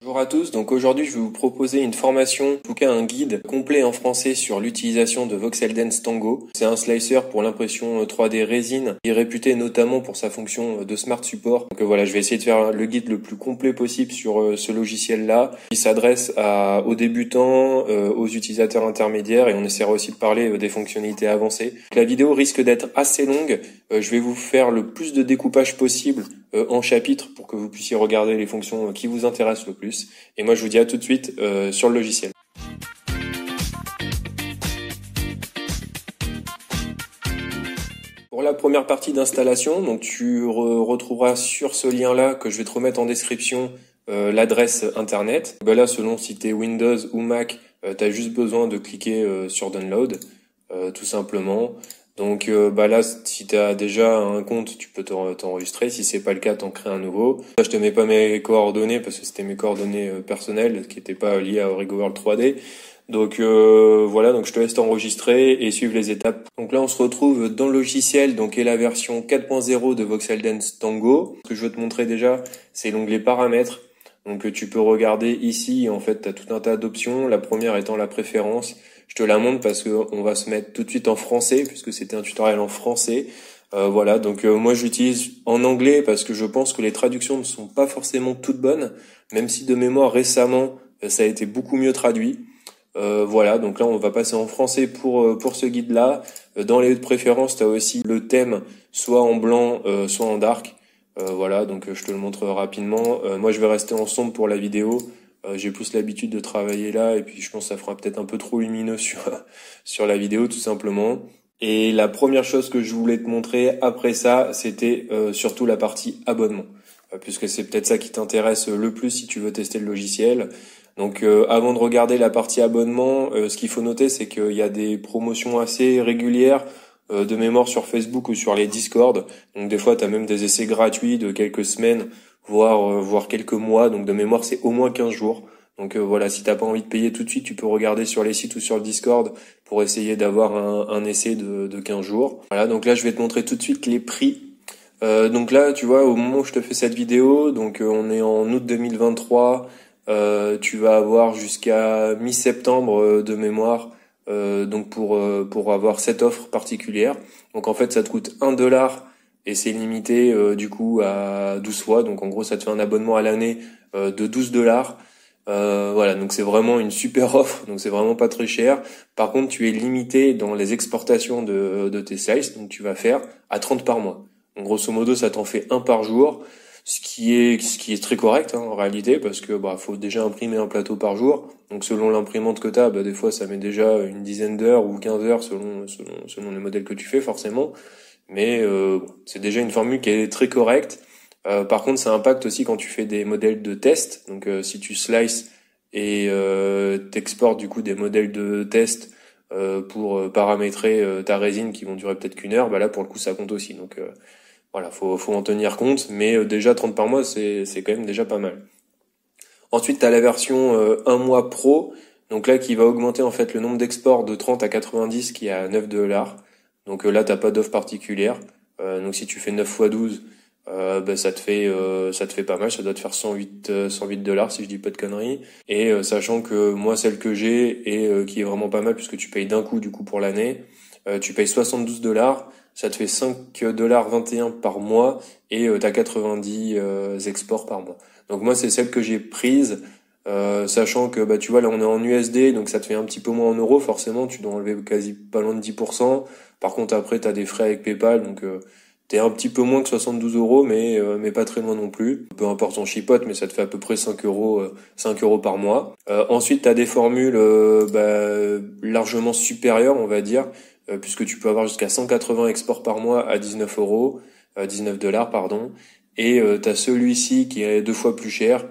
Bonjour à tous, donc aujourd'hui je vais vous proposer une formation, en tout cas un guide complet en français sur l'utilisation de Voxel Dance Tango. C'est un slicer pour l'impression 3D résine, qui est réputé notamment pour sa fonction de Smart Support. Donc voilà, je vais essayer de faire le guide le plus complet possible sur ce logiciel-là, qui s'adresse aux débutants, aux utilisateurs intermédiaires, et on essaiera aussi de parler des fonctionnalités avancées. Donc, la vidéo risque d'être assez longue, je vais vous faire le plus de découpage possible en chapitres pour que vous puissiez regarder les fonctions qui vous intéressent le plus. Et moi je vous dis à tout de suite sur le logiciel. Pour la première partie d'installation, donc tu retrouveras sur ce lien-là que je vais te remettre en description l'adresse internet. Là, selon si tu es Windows ou Mac, tu as juste besoin de cliquer sur Download, tout simplement. Donc là, si tu as déjà un compte, tu peux t'enregistrer. Si c'est pas le cas, t'en crées un nouveau. Là, je te mets pas mes coordonnées parce que c'était mes coordonnées personnelles qui n'étaient pas liées à OregoWorld 3D. Donc voilà, donc je te laisse t'enregistrer et suivre les étapes. Donc là, on se retrouve dans le logiciel, donc est la version 4.0 de Voxel Dance Tango. Ce que je veux te montrer déjà, c'est l'onglet paramètres. Donc tu peux regarder ici, en fait, tu as tout un tas d'options. La première étant la préférence. Je te la montre parce que on va se mettre tout de suite en français puisque c'était un tutoriel en français. Voilà, donc moi j'utilise en anglais parce que je pense que les traductions ne sont pas forcément toutes bonnes, même si de mémoire récemment ça a été beaucoup mieux traduit. Voilà, donc là on va passer en français pour ce guide-là. Dans les préférences, tu as aussi le thème soit en blanc, soit en dark. Voilà, donc je te le montre rapidement. Moi je vais rester en sombre pour la vidéo. J'ai plus l'habitude de travailler là et puis je pense que ça fera peut-être un peu trop lumineux sur la vidéo tout simplement. Et la première chose que je voulais te montrer après ça, c'était surtout la partie abonnement, puisque c'est peut-être ça qui t'intéresse le plus si tu veux tester le logiciel. Donc avant de regarder la partie abonnement, ce qu'il faut noter, c'est qu'il y a des promotions assez régulières de mémoire sur Facebook ou sur les Discord. Donc des fois, tu as même des essais gratuits de quelques semaines, voire quelques mois. Donc de mémoire, c'est au moins 15 jours. Donc voilà, si t'as pas envie de payer tout de suite, tu peux regarder sur les sites ou sur le Discord pour essayer d'avoir un essai de 15 jours. Voilà, donc là, je vais te montrer tout de suite les prix. Donc là, tu vois, au moment où je te fais cette vidéo, donc on est en août 2023, tu vas avoir jusqu'à mi-septembre de mémoire, donc pour avoir cette offre particulière. Donc en fait, ça te coûte $1 et c'est limité du coup à 12 fois. Donc en gros, ça te fait un abonnement à l'année de $12. Voilà, donc c'est vraiment une super offre, donc c'est vraiment pas très cher. Par contre, tu es limité dans les exportations de tes slices, donc tu vas faire à 30 par mois. Donc grosso modo, ça t'en fait un par jour, ce qui est très correct en réalité, parce que faut déjà imprimer un plateau par jour. Donc selon l'imprimante que t'as, des fois ça met déjà une dizaine d'heures ou 15 heures selon les modèles que tu fais forcément. Mais c'est déjà une formule qui est très correcte. Par contre, ça impacte aussi quand tu fais des modèles de test. Donc, si tu slices et t'exportes du coup des modèles de test pour paramétrer ta résine qui vont durer peut-être qu'1 heure, là pour le coup ça compte aussi. Donc voilà, faut en tenir compte. Mais déjà 30 par mois, c'est quand même déjà pas mal. Ensuite, tu as la version 1 mois pro. Donc là, qui va augmenter en fait le nombre d'exports de 30 à 90 qui est à $9. Donc là, t'as pas d'offre particulière. Donc si tu fais 9 x 12, ça te fait pas mal. Ça doit te faire $108 si je dis pas de conneries. Et sachant que moi, celle que j'ai et qui est vraiment pas mal puisque tu payes d'un coup du coup pour l'année, tu payes $72. Ça te fait $5,21 par mois et t'as 90 exports par mois. Donc moi, c'est celle que j'ai prise. Sachant que tu vois là on est en USD, donc ça te fait un petit peu moins en euros, forcément tu dois enlever quasi pas loin de 10%. Par contre après t'as des frais avec PayPal, donc t'es un petit peu moins que 72 euros, mais pas très loin non plus. Peu importe ton chipote, mais ça te fait à peu près 5 euros par mois. Ensuite t'as des formules largement supérieures on va dire, puisque tu peux avoir jusqu'à 180 exports par mois à 19 euros, $19 pardon. Et t'as celui-ci qui est 2 fois plus cher.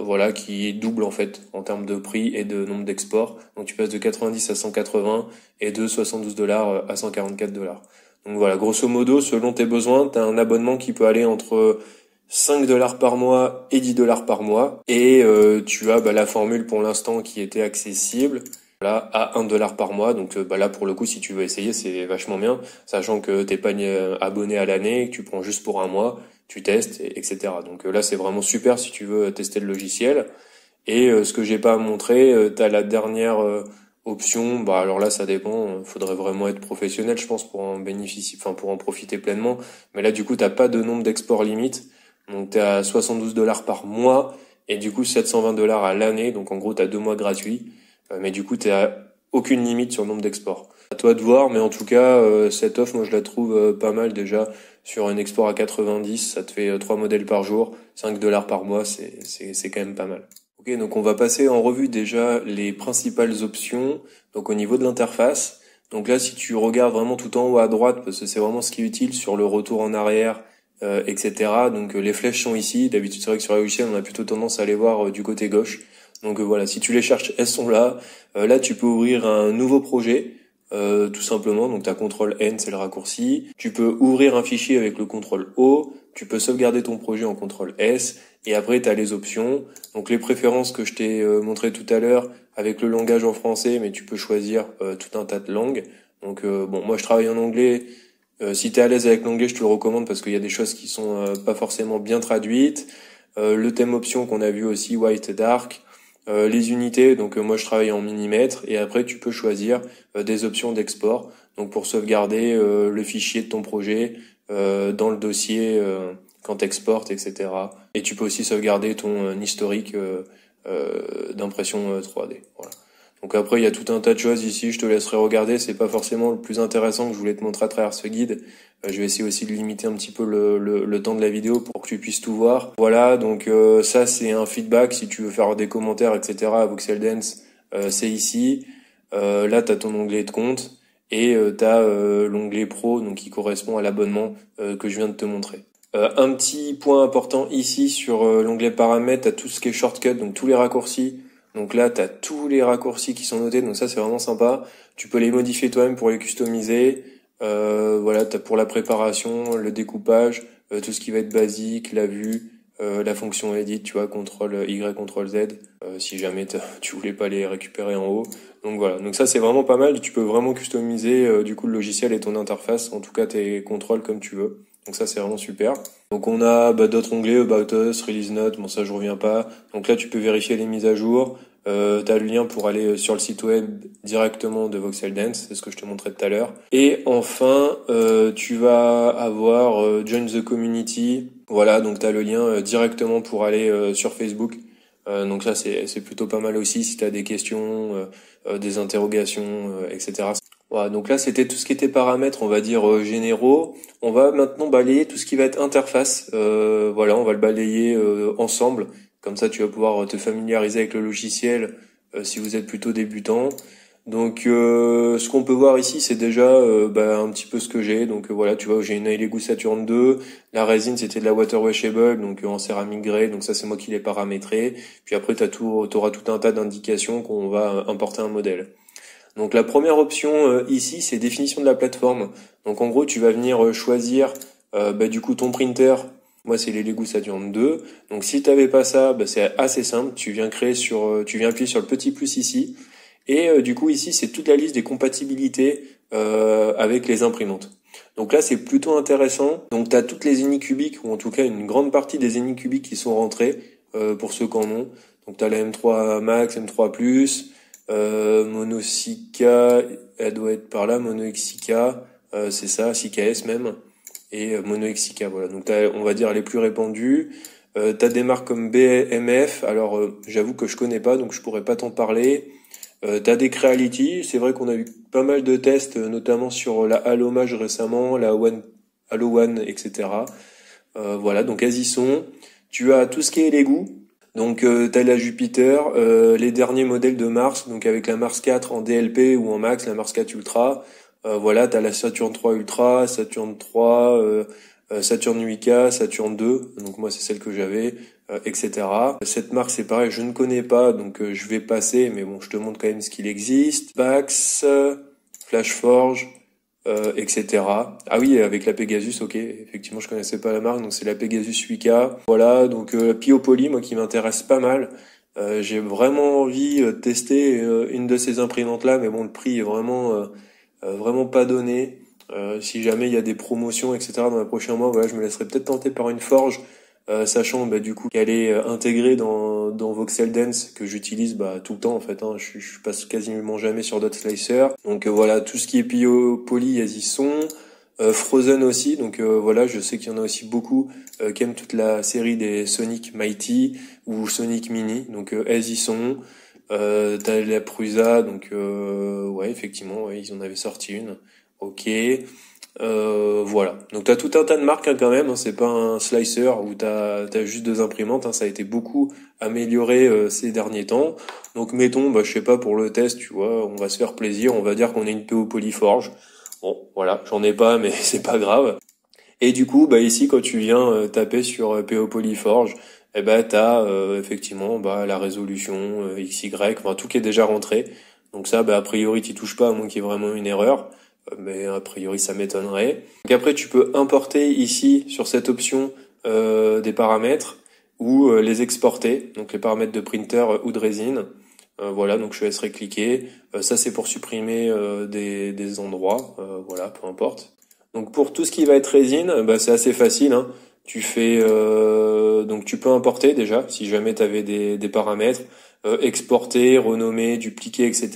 Voilà, qui est double en fait en termes de prix et de nombre d'exports. Donc tu passes de 90 à 180 et de $72 à $144. Donc voilà, grosso modo, selon tes besoins, tu as un abonnement qui peut aller entre $5 par mois et $10 par mois. Et tu as la formule pour l'instant qui était accessible là à $1 par mois. Donc là pour le coup, si tu veux essayer, c'est vachement bien, sachant que t'es pas abonné à l'année, que tu prends juste pour un mois. tu testes, etc. Donc là, c'est vraiment super si tu veux tester le logiciel. Et ce que j'ai pas montré, t'as la dernière option. Bah alors là, ça dépend. Faudrait vraiment être professionnel, je pense, pour en bénéficier, enfin pour en profiter pleinement. Mais là, du coup, t'as pas de nombre d'exports limite. Donc t'es à 72 $ par mois et du coup 720 $ à l'année. Donc en gros, t'as 2 mois gratuits. Mais du coup, t'es à aucune limite sur le nombre d'exports. À toi de voir, mais en tout cas, cette offre, moi, je la trouve pas mal déjà. Sur un export à 90, ça te fait 3 modèles par jour, 5 $ par mois, c'est quand même pas mal. Ok, donc on va passer en revue déjà les principales options. Donc au niveau de l'interface, donc là si tu regardes vraiment tout en haut à droite, parce que c'est vraiment ce qui est utile sur le retour en arrière, etc. Donc les flèches sont ici. D'habitude c'est vrai que sur la logiciel on a plutôt tendance à les voir du côté gauche. Donc voilà, si tu les cherches, elles sont là. Là tu peux ouvrir un nouveau projet. Tout simplement, donc t'as CTRL N, c'est le raccourci. Tu peux ouvrir un fichier avec le CTRL O, tu peux sauvegarder ton projet en CTRL S, et après t'as les options. Donc les préférences que je t'ai montré tout à l'heure avec le langage en français, mais tu peux choisir tout un tas de langues. Donc bon, moi je travaille en anglais. Si t'es à l'aise avec l'anglais, je te le recommande parce qu'il y a des choses qui sont pas forcément bien traduites. Le thème option qu'on a vu aussi, white dark. Les unités, donc moi je travaille en millimètres et après tu peux choisir des options d'export, donc pour sauvegarder le fichier de ton projet dans le dossier quand t'exportes, etc. Et tu peux aussi sauvegarder ton historique d'impression 3D. Voilà. Donc après il y a tout un tas de choses ici, je te laisserai regarder, c'est pas forcément le plus intéressant que je voulais te montrer à travers ce guide. Je vais essayer aussi de limiter un petit peu le temps de la vidéo pour que tu puisses tout voir. Voilà, donc ça c'est un feedback si tu veux faire des commentaires, etc. à Voxel Dance, c'est ici. Là t'as ton onglet de compte et t'as l'onglet pro donc qui correspond à l'abonnement que je viens de te montrer. Un petit point important ici sur l'onglet paramètres, t'as tout ce qui est shortcut, donc tous les raccourcis. Donc là, t'as tous les raccourcis qui sont notés, donc ça c'est vraiment sympa. Tu peux les modifier toi-même pour les customiser. Voilà, t'as pour la préparation, le découpage, tout ce qui va être basique, la vue, la fonction edit, tu vois, CTRL Y, CTRL Z, si jamais tu voulais pas les récupérer en haut. Donc voilà, donc ça c'est vraiment pas mal. Tu peux vraiment customiser du coup le logiciel et ton interface, en tout cas tes contrôles comme tu veux. Donc ça c'est vraiment super. Donc on a d'autres onglets, About Us, Release Note, bon ça je reviens pas. Donc là tu peux vérifier les mises à jour. T'as le lien pour aller sur le site web directement de Voxel Dance, c'est ce que je te montrais tout à l'heure. Et enfin, tu vas avoir Join the Community. Voilà, donc t'as le lien directement pour aller sur Facebook. Donc ça c'est plutôt pas mal aussi si t'as des questions, des interrogations, etc. Voilà, donc là c'était tout ce qui était paramètres, on va dire généraux. On va maintenant balayer tout ce qui va être interface. Voilà, on va le balayer ensemble. Comme ça, tu vas pouvoir te familiariser avec le logiciel si vous êtes plutôt débutant. Donc, ce qu'on peut voir ici, c'est déjà un petit peu ce que j'ai. Donc voilà, tu vois, j'ai une Elegoo Saturn 2. La résine, c'était de la water washable, donc en céramique grey. Donc ça, c'est moi qui l'ai paramétré. Puis après, t'auras tout un tas d'indications qu'on va importer un modèle. Donc la première option ici, c'est définition de la plateforme. Donc en gros, tu vas venir choisir du coup ton printer. Moi, c'est les Lego Saturn 2. Donc si tu n'avais pas ça, c'est assez simple. Tu viens appuyer sur le petit plus ici. Et du coup ici, c'est toute la liste des compatibilités avec les imprimantes. Donc là, c'est plutôt intéressant. Donc tu as toutes les Anycubic, ou en tout cas une grande partie des Anycubic qui sont rentrées pour ceux qui en ont. Donc tu as la M3 Max, M3 Plus. Mono 6K, elle doit être par là, Mono X6K, c'est ça, 6KS même, et Mono X6K, voilà. Donc on va dire les plus répandues. T'as des marques comme BMF, alors j'avoue que je connais pas, donc je pourrais pas t'en parler. T'as des Creality, c'est vrai qu'on a eu pas mal de tests, notamment sur la Halo-Mage récemment, la Halo One, etc. Voilà, donc elles y sont. Tu as tout ce qui est les goûts. Donc t'as la Jupiter, les derniers modèles de Mars, donc avec la Mars 4 en DLP ou en Max, la Mars 4 Ultra. Voilà, t'as la Saturn 3 Ultra, Saturn 3, Saturn 8K, Saturn 2. Donc moi c'est celle que j'avais, etc. Cette marque c'est pareil, je ne connais pas, donc je vais passer, mais bon je te montre quand même ce qu'il existe. Bax, Flashforge. Etc. Ah oui, avec la Pegasus, ok. Effectivement, je connaissais pas la marque, donc c'est la Pegasus 8K. Voilà, donc Piopoly, moi qui m'intéresse pas mal. J'ai vraiment envie de tester une de ces imprimantes-là, mais bon, le prix est vraiment pas donné. Si jamais il y a des promotions, etc. dans les prochains mois, voilà, je me laisserai peut-être tenter par une forge, sachant du coup qu'elle est intégrée dans Voxel Dance que j'utilise tout le temps en fait. Hein. Je passe quasiment jamais sur d'autres slicers. Donc voilà, tout ce qui est poly, elles y sont. Frozen aussi, donc voilà, je sais qu'il y en a aussi beaucoup qui aiment toute la série des Sonic Mighty ou Sonic Mini, donc elles y sont. T'as la Prusa, donc ouais, effectivement, ouais, ils en avaient sorti une. Ok. Voilà. Donc t'as tout un tas de marques hein, quand même. Hein, c'est pas un slicer où t'as juste deux imprimantes. Hein, ça a été beaucoup amélioré ces derniers temps. Donc mettons, je sais pas pour le test, tu vois, on va se faire plaisir. On va dire qu'on est une PO Polyforge. Bon, voilà, j'en ai pas, mais c'est pas grave. Et du coup, ici, quand tu viens taper sur PO Polyforge, t'as effectivement la résolution XY, enfin tout qui est déjà rentré. Donc ça, a priori, t'y touches pas à moins qu'il y ait vraiment une erreur. Mais a priori, ça m'étonnerait. Donc après, tu peux importer ici sur cette option des paramètres ou les exporter. Donc les paramètres de printer ou de résine. Voilà, donc je te laisserai cliquer. Ça, c'est pour supprimer des endroits. Voilà, peu importe. Donc pour tout ce qui va être résine, c'est assez facile. Hein. Tu fais donc tu peux importer déjà si jamais tu avais des paramètres, exporter, renommer, dupliquer, etc.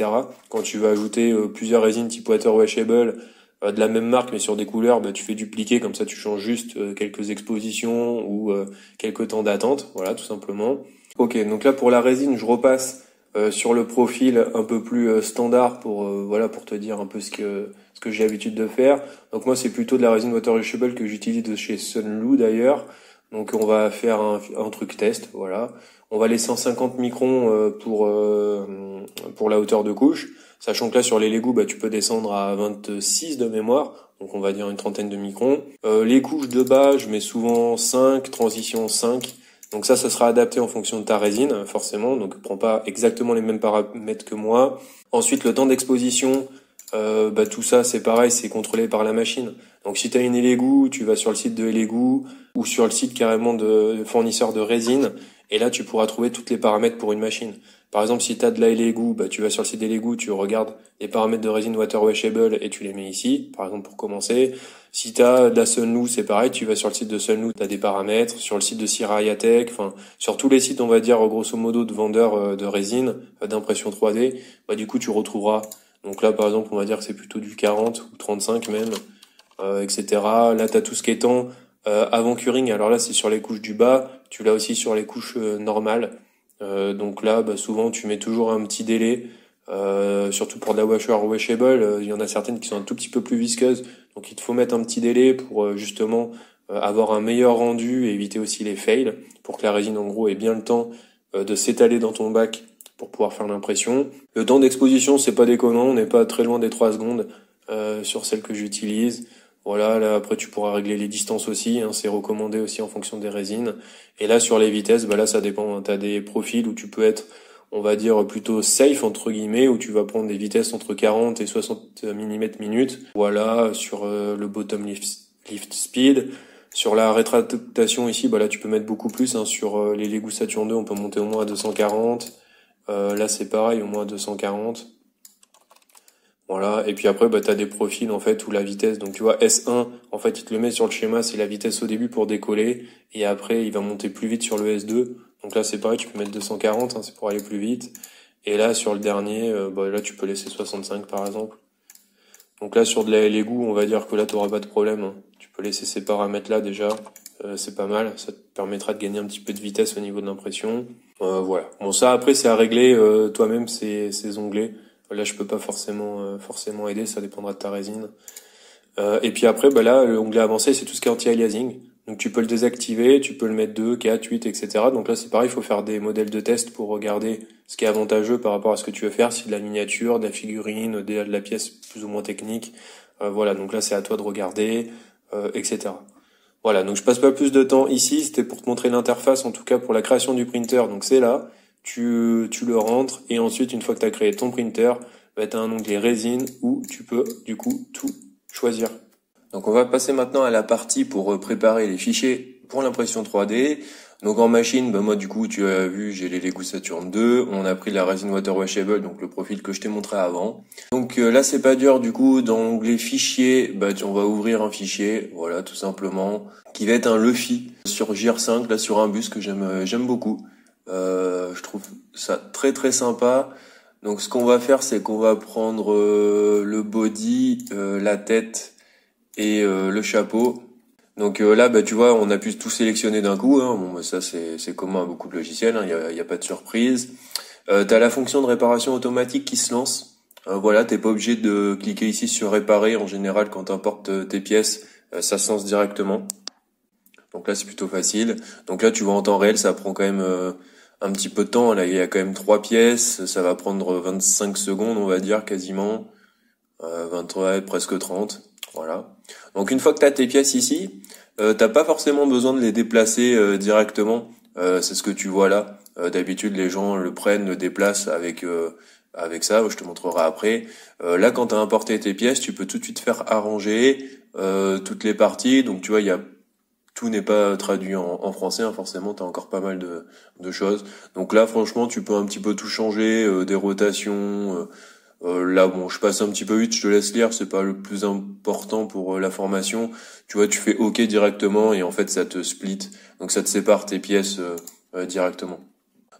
Quand tu vas ajouter plusieurs résines type water washable de la même marque mais sur des couleurs, tu fais dupliquer, comme ça tu changes juste quelques expositions ou quelques temps d'attente, voilà tout simplement. Ok, donc là pour la résine, je repasse sur le profil un peu plus standard pour pour te dire un peu ce que j'ai l'habitude de faire. Donc moi c'est plutôt de la résine water washable que j'utilise de chez Sunlu d'ailleurs. Donc on va faire un truc test, voilà. On va laisser en 50 microns pour la hauteur de couche, sachant que là sur les Lego tu peux descendre à 26 de mémoire, donc on va dire une trentaine de microns. Les couches de bas, je mets souvent 5, transition 5. Donc ça sera adapté en fonction de ta résine, forcément. Donc prends pas exactement les mêmes paramètres que moi. Ensuite, le temps d'exposition, tout ça c'est pareil, c'est contrôlé par la machine. Donc si tu as une Elegoo, tu vas sur le site de Elegoo ou sur le site carrément de fournisseur de résine, et là tu pourras trouver tous les paramètres pour une machine. Par exemple, si tu as de la Elegoo, tu vas sur le site d'Elegoo, tu regardes les paramètres de résine water washable et tu les mets ici, par exemple pour commencer. Si tu as de la Sunlu, c'est pareil, tu vas sur le site de Sunlu, tu as des paramètres, sur le site de Sirayatech, enfin sur tous les sites on va dire grosso modo de vendeurs de résine, d'impression 3D, du coup tu retrouveras. Donc là par exemple on va dire que c'est plutôt du 40 ou 35 même, etc. Là tu as tout ce qui est temps avant curing, alors là c'est sur les couches du bas, tu l'as aussi sur les couches normales. Donc là souvent tu mets toujours un petit délai. Surtout pour de la washable, il y en a certaines qui sont un tout petit peu plus visqueuses, donc il te faut mettre un petit délai pour justement avoir un meilleur rendu et éviter aussi les fails, pour que la résine en gros ait bien le temps de s'étaler dans ton bac pour pouvoir faire l'impression. Le temps d'exposition c'est pas déconnant, on n'est pas très loin des 3 secondes sur celle que j'utilise. Voilà, là après tu pourras régler les distances aussi, hein, c'est recommandé aussi en fonction des résines. Et là sur les vitesses, là ça dépend, hein, t'as des profils où tu peux être on va dire plutôt safe entre guillemets, où tu vas prendre des vitesses entre 40 et 60 mm minute. Voilà, sur le bottom lift speed. Sur la rétractation ici, là tu peux mettre beaucoup plus. Hein. Sur les Lego Saturn 2, on peut monter au moins à 240. Là c'est pareil, au moins à 240. Voilà, et puis après t'as des profils en fait où la vitesse, donc tu vois S1, en fait il te le met sur le schéma, c'est la vitesse au début pour décoller, et après il va monter plus vite sur le S2. Donc là c'est pareil, tu peux mettre 240, hein, c'est pour aller plus vite. Et là sur le dernier, là tu peux laisser 65 par exemple. Donc là sur de la Lego, on va dire que là t'auras pas de problème. Hein. Tu peux laisser ces paramètres là déjà, c'est pas mal, ça te permettra de gagner un petit peu de vitesse au niveau de l'impression. Voilà. Bon ça après c'est à régler toi-même ces onglets. Là je peux pas forcément aider, ça dépendra de ta résine. Et puis après là l'onglet avancé c'est tout ce qui est anti-aliasing. Donc tu peux le désactiver, tu peux le mettre 2, 4, 8, etc. Donc là c'est pareil, il faut faire des modèles de test pour regarder ce qui est avantageux par rapport à ce que tu veux faire, si de la miniature, de la figurine, de la pièce plus ou moins technique. Voilà, donc là c'est à toi de regarder, etc. Voilà, donc je passe pas plus de temps ici, c'était pour te montrer l'interface en tout cas pour la création du printer. Donc c'est là, tu le rentres et ensuite une fois que tu as créé ton printer, tu as un onglet résine où tu peux du coup tout choisir. Donc on va passer maintenant à la partie pour préparer les fichiers pour l'impression 3D. Donc en machine, bah moi du coup tu as vu, j'ai les Lego Saturn 2, on a pris la résine water washable, donc le profil que je t'ai montré avant. Donc là c'est pas dur du coup, dans l'onglet fichier, bah on va ouvrir un fichier, voilà tout simplement, qui va être un Luffy sur JR5, là sur un bus que j'aime beaucoup. Je trouve ça très très sympa. Donc ce qu'on va faire, c'est qu'on va prendre le body, la tête et le chapeau. Donc là, bah tu vois, on a pu tout sélectionner d'un coup. Hein. Bon, bah, ça c'est commun à beaucoup de logiciels. Hein. Y a pas de surprise. T'as la fonction de réparation automatique qui se lance. Voilà, t'es pas obligé de cliquer ici sur réparer. En général, quand t'importes tes pièces, ça se lance directement. Donc là, c'est plutôt facile. Donc là, tu vois en temps réel, ça prend quand même un petit peu de temps. Là, il y a quand même 3 pièces. Ça va prendre 25 secondes, on va dire, quasiment. 23, presque 30. Voilà. Donc une fois que tu as tes pièces ici, t'as pas forcément besoin de les déplacer directement. C'est ce que tu vois là. D'habitude, les gens le prennent, le déplacent avec ça. Je te montrerai après. Là, quand tu as importé tes pièces, tu peux tout de suite faire arranger toutes les parties. Donc tu vois, tout n'est pas traduit en français. Hein, forcément, tu as encore pas mal de choses. Donc là, franchement, tu peux un petit peu tout changer, des rotations. Là, bon, je passe un petit peu vite, je te laisse lire, c'est pas le plus important pour la formation. Tu vois, tu fais OK directement et en fait, ça te split. Donc, ça te sépare tes pièces directement.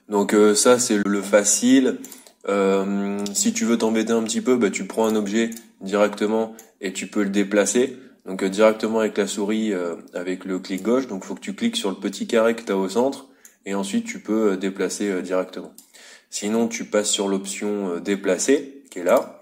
Donc, ça, c'est le facile. Si tu veux t'embêter un petit peu, bah, tu prends un objet directement et tu peux le déplacer. Donc, directement avec la souris, avec le clic gauche. Donc, il faut que tu cliques sur le petit carré que tu as au centre et ensuite, tu peux déplacer directement. Sinon, tu passes sur l'option déplacer, qui est là.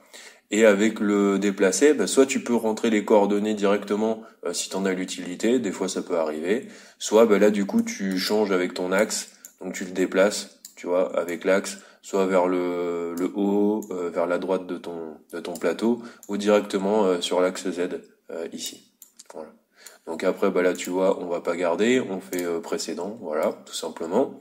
Et avec le déplacer, bah, soit tu peux rentrer les coordonnées directement si tu en as l'utilité, des fois ça peut arriver. Soit bah, là, du coup, tu changes avec ton axe, donc tu le déplaces, tu vois, avec l'axe, soit vers le haut, vers la droite de ton plateau, ou directement sur l'axe Z, ici. Voilà. Donc après, bah, là, tu vois, on va pas garder, on fait précédent, voilà, tout simplement.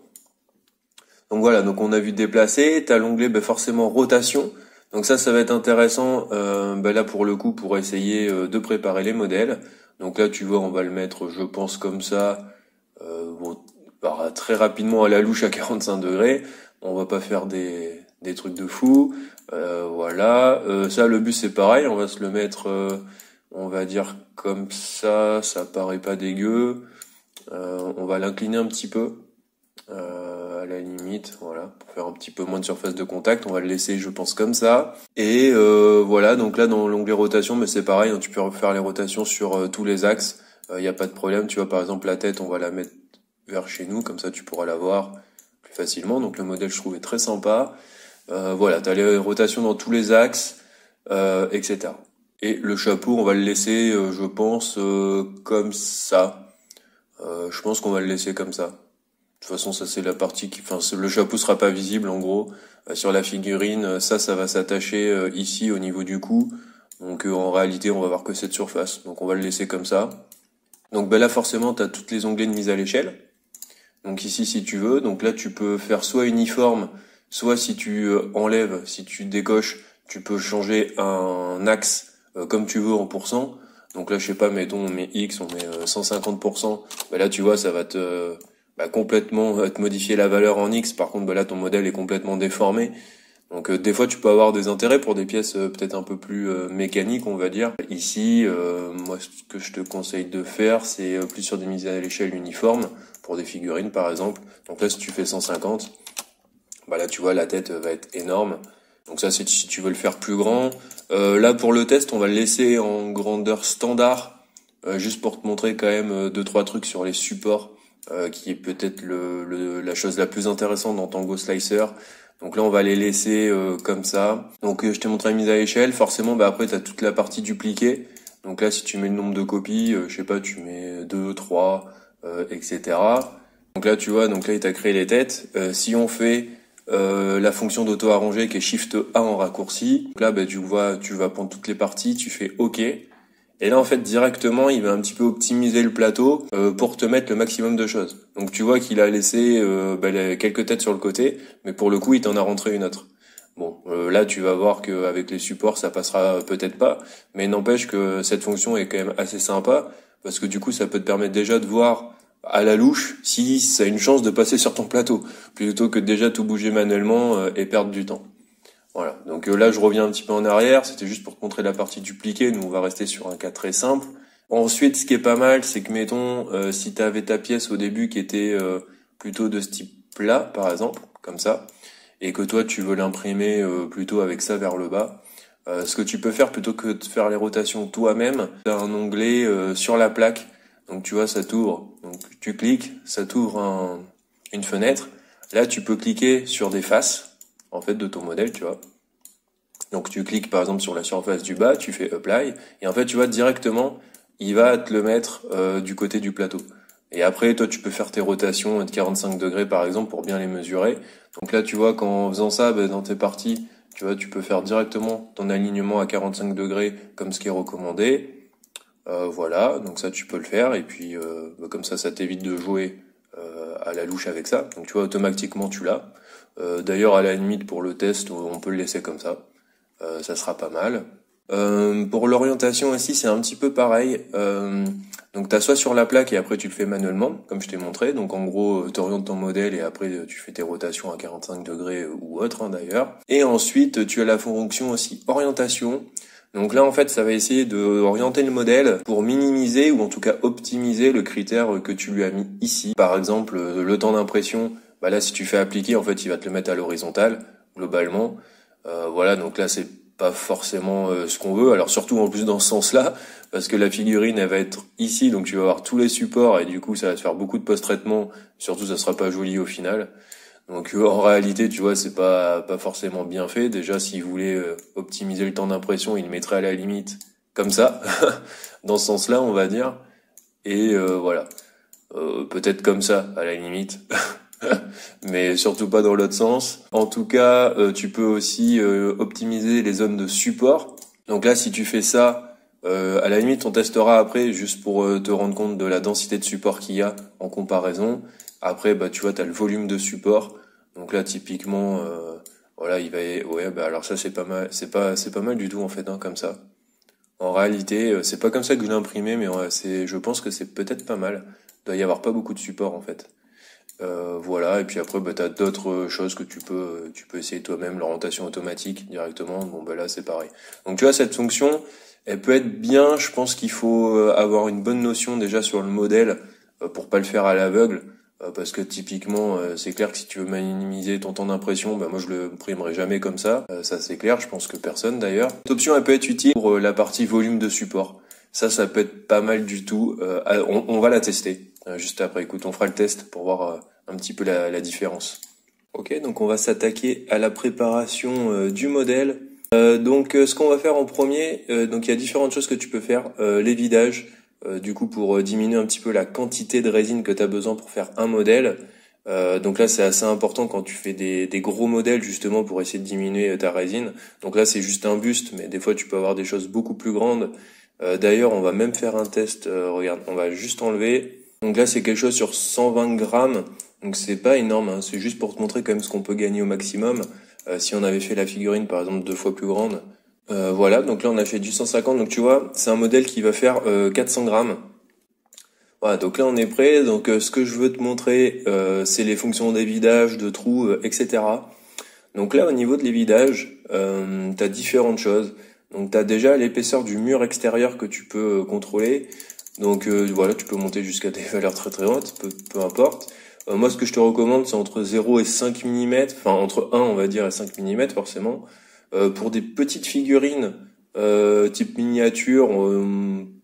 Donc voilà, donc on a vu déplacer, t'as l'onglet forcément rotation. Donc ça va être intéressant là pour le coup pour essayer de préparer les modèles. Donc là tu vois on va le mettre je pense comme ça, très rapidement à la louche à 45 degrés. On va pas faire des trucs de fou. Voilà, ça le but c'est pareil, on va se le mettre on va dire comme ça paraît pas dégueu. On va l'incliner un petit peu. À la limite, voilà, pour faire un petit peu moins de surface de contact, on va le laisser, je pense, comme ça. Et voilà, donc là dans l'onglet rotation, mais c'est pareil, hein, tu peux refaire les rotations sur tous les axes. Il n'y a pas de problème. Tu vois, par exemple, la tête, on va la mettre vers chez nous, comme ça tu pourras la voir plus facilement. Donc le modèle, je trouvais très sympa. Voilà, t'as les rotations dans tous les axes, etc. Et le chapeau, on va le laisser, je pense, comme ça. Je pense qu'on va le laisser comme ça. De toute façon, ça c'est la partie le chapeau sera pas visible en gros sur la figurine. Ça va s'attacher ici au niveau du cou. Donc en réalité, on va voir que cette surface. Donc on va le laisser comme ça. Donc là forcément, tu as toutes les onglets de mise à l'échelle. Donc ici si tu veux. Donc là tu peux faire soit uniforme, soit si tu enlèves, si tu décoches, tu peux changer un axe comme tu veux en pourcent. Donc là je sais pas, mettons on met X, on met 150%. Là tu vois ça va te complètement te modifier la valeur en X. Par contre, là, ton modèle est complètement déformé. Donc, des fois, tu peux avoir des intérêts pour des pièces peut-être un peu plus mécaniques, on va dire. Ici, moi, ce que je te conseille de faire, c'est plus sur des mises à l'échelle uniformes, pour des figurines, par exemple. Donc là, si tu fais 150, là, tu vois, la tête va être énorme. Donc ça, c'est si tu veux le faire plus grand. Là, pour le test, on va le laisser en grandeur standard, juste pour te montrer quand même 2-3 trucs sur les supports. Qui est peut-être la chose la plus intéressante dans Tango Slicer. Donc là, on va les laisser comme ça. Donc je t'ai montré la mise à l'échelle. Forcément, après, tu as toute la partie dupliquée. Donc là, si tu mets le nombre de copies, je sais pas, tu mets 2, 3, etc. Donc là, tu vois, donc là, il t'a créé les têtes. Si on fait la fonction d'auto-arranger qui est Shift A en raccourci, donc là, tu vas prendre toutes les parties, tu fais OK. Et là, en fait, directement, il va un petit peu optimiser le plateau pour te mettre le maximum de choses. Donc, tu vois qu'il a laissé quelques têtes sur le côté, mais pour le coup, il t'en a rentré une autre. Bon, là, tu vas voir qu'avec les supports, ça passera peut-être pas, mais n'empêche que cette fonction est quand même assez sympa, parce que du coup, ça peut te permettre déjà de voir à la louche si ça a une chance de passer sur ton plateau, plutôt que de déjà tout bouger manuellement et perdre du temps. Voilà, donc là je reviens un petit peu en arrière, c'était juste pour te montrer la partie dupliquée, nous on va rester sur un cas très simple. Ensuite, ce qui est pas mal, c'est que mettons, si tu avais ta pièce au début qui était plutôt de ce type-là, par exemple, comme ça, et que toi tu veux l'imprimer plutôt avec ça vers le bas, ce que tu peux faire plutôt que de faire les rotations toi-même, tu as un onglet sur la plaque, donc tu vois ça t'ouvre, donc tu cliques, ça t'ouvre une fenêtre, là tu peux cliquer sur des faces, en fait, de ton modèle, tu vois. Donc tu cliques par exemple sur la surface du bas, tu fais apply, et en fait tu vois directement, il va te le mettre du côté du plateau. Et après toi tu peux faire tes rotations de 45 degrés par exemple pour bien les mesurer. Donc là tu vois qu'en faisant ça, dans tes parties, tu vois tu peux faire directement ton alignement à 45 degrés comme ce qui est recommandé. Voilà, donc ça tu peux le faire, et puis comme ça t'évite de jouer à la louche avec ça. Donc tu vois automatiquement tu l'as. D'ailleurs, à la limite, pour le test, on peut le laisser comme ça. Ça sera pas mal. Pour l'orientation aussi, c'est un petit peu pareil. Donc, t'as soit sur la plaque et après tu le fais manuellement, comme je t'ai montré. Donc, en gros, tu orientes ton modèle et après tu fais tes rotations à 45 degrés ou autre, d'ailleurs. Et ensuite, tu as la fonction aussi orientation. Donc là, en fait, ça va essayer de orienter le modèle pour minimiser ou en tout cas optimiser le critère que tu lui as mis ici. Par exemple, le temps d'impression. Là, si tu fais appliquer, en fait, il va te le mettre à l'horizontale, globalement. Voilà, donc là, c'est pas forcément ce qu'on veut. Alors surtout en plus dans ce sens-là, parce que la figurine, elle va être ici, donc tu vas avoir tous les supports et du coup, ça va te faire beaucoup de post-traitement. Surtout, ça sera pas joli au final. Donc en réalité, tu vois, c'est pas forcément bien fait. Déjà, s'il voulait optimiser le temps d'impression, il le mettrait à la limite comme ça, dans ce sens-là, on va dire. Et voilà, peut-être comme ça, à la limite. Mais surtout pas dans l'autre sens. En tout cas, tu peux aussi optimiser les zones de support. Donc là, si tu fais ça, à la limite, on testera après, juste pour te rendre compte de la densité de support qu'il y a en comparaison. Après, tu vois, t'as le volume de support. Donc là, typiquement, voilà, alors ça, c'est pas mal, c'est pas mal du tout en fait, hein, comme ça. En réalité, c'est pas comme ça que je l'ai imprimé, mais je pense que c'est peut-être pas mal. Il doit y avoir pas beaucoup de support en fait. Voilà, et puis après t'as d'autres choses que tu peux essayer toi-même, l'orientation automatique directement. Là c'est pareil. Donc tu vois, cette fonction, elle peut être bien. Je pense qu'il faut avoir une bonne notion déjà sur le modèle pour pas le faire à l'aveugle, parce que typiquement c'est clair que si tu veux minimiser ton temps d'impression, moi je le imprimerai jamais comme ça. Ça c'est clair, je pense que personne d'ailleurs. Cette option, elle peut être utile pour la partie volume de support. Ça peut être pas mal du tout. On va la tester juste après. Écoute, on fera le test pour voir un petit peu la différence. Ok, donc on va s'attaquer à la préparation du modèle. Donc ce qu'on va faire en premier, donc il y a différentes choses que tu peux faire. Les vidages, du coup pour diminuer un petit peu la quantité de résine que tu as besoin pour faire un modèle. Donc là c'est assez important quand tu fais des gros modèles, justement pour essayer de diminuer ta résine. Donc là c'est juste un buste, mais des fois tu peux avoir des choses beaucoup plus grandes. D'ailleurs on va même faire un test, regarde, on va juste enlever. Donc là c'est quelque chose sur 120 grammes. Donc c'est pas énorme, hein. C'est juste pour te montrer quand même ce qu'on peut gagner au maximum. Si on avait fait la figurine par exemple 2 fois plus grande. Voilà, donc là on a fait du 150, donc tu vois, c'est un modèle qui va faire 400 grammes. Voilà, donc là on est prêt. Donc ce que je veux te montrer, c'est les fonctions d'évidage, de trous, etc. Donc là au niveau de l'évidage, t'as différentes choses. Donc t'as déjà l'épaisseur du mur extérieur que tu peux contrôler. Donc voilà, tu peux monter jusqu'à des valeurs très très hautes, peu importe. Moi, ce que je te recommande, c'est entre 0 et 5 mm, enfin entre 1, on va dire, et 5 mm, forcément. Pour des petites figurines, type miniature,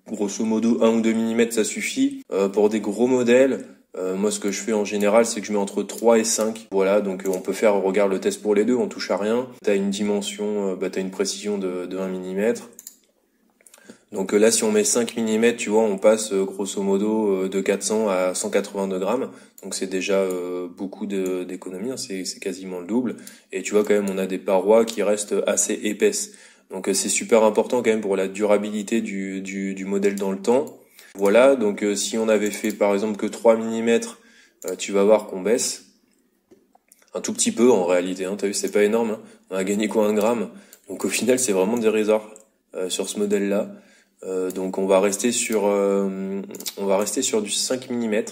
grosso modo 1 ou 2 mm, ça suffit. Pour des gros modèles, moi, ce que je fais en général, c'est que je mets entre 3 et 5. Voilà, donc on peut faire, regarde le test pour les deux, on touche à rien. T'as une dimension, t'as une précision de 1 mm. Donc là, si on met 5 mm, tu vois, on passe grosso modo de 400 à 182 grammes. Donc c'est déjà beaucoup d'économie, hein, c'est quasiment le double. Et tu vois quand même, on a des parois qui restent assez épaisses. Donc c'est super important quand même pour la durabilité du modèle dans le temps. Voilà, donc si on avait fait par exemple que 3 mm, tu vas voir qu'on baisse un tout petit peu en réalité. Hein, t'as vu, c'est pas énorme. Hein. On a gagné quoi, 1 gramme. Donc au final, c'est vraiment dérisoire sur ce modèle-là. Donc on va rester sur du 5 mm.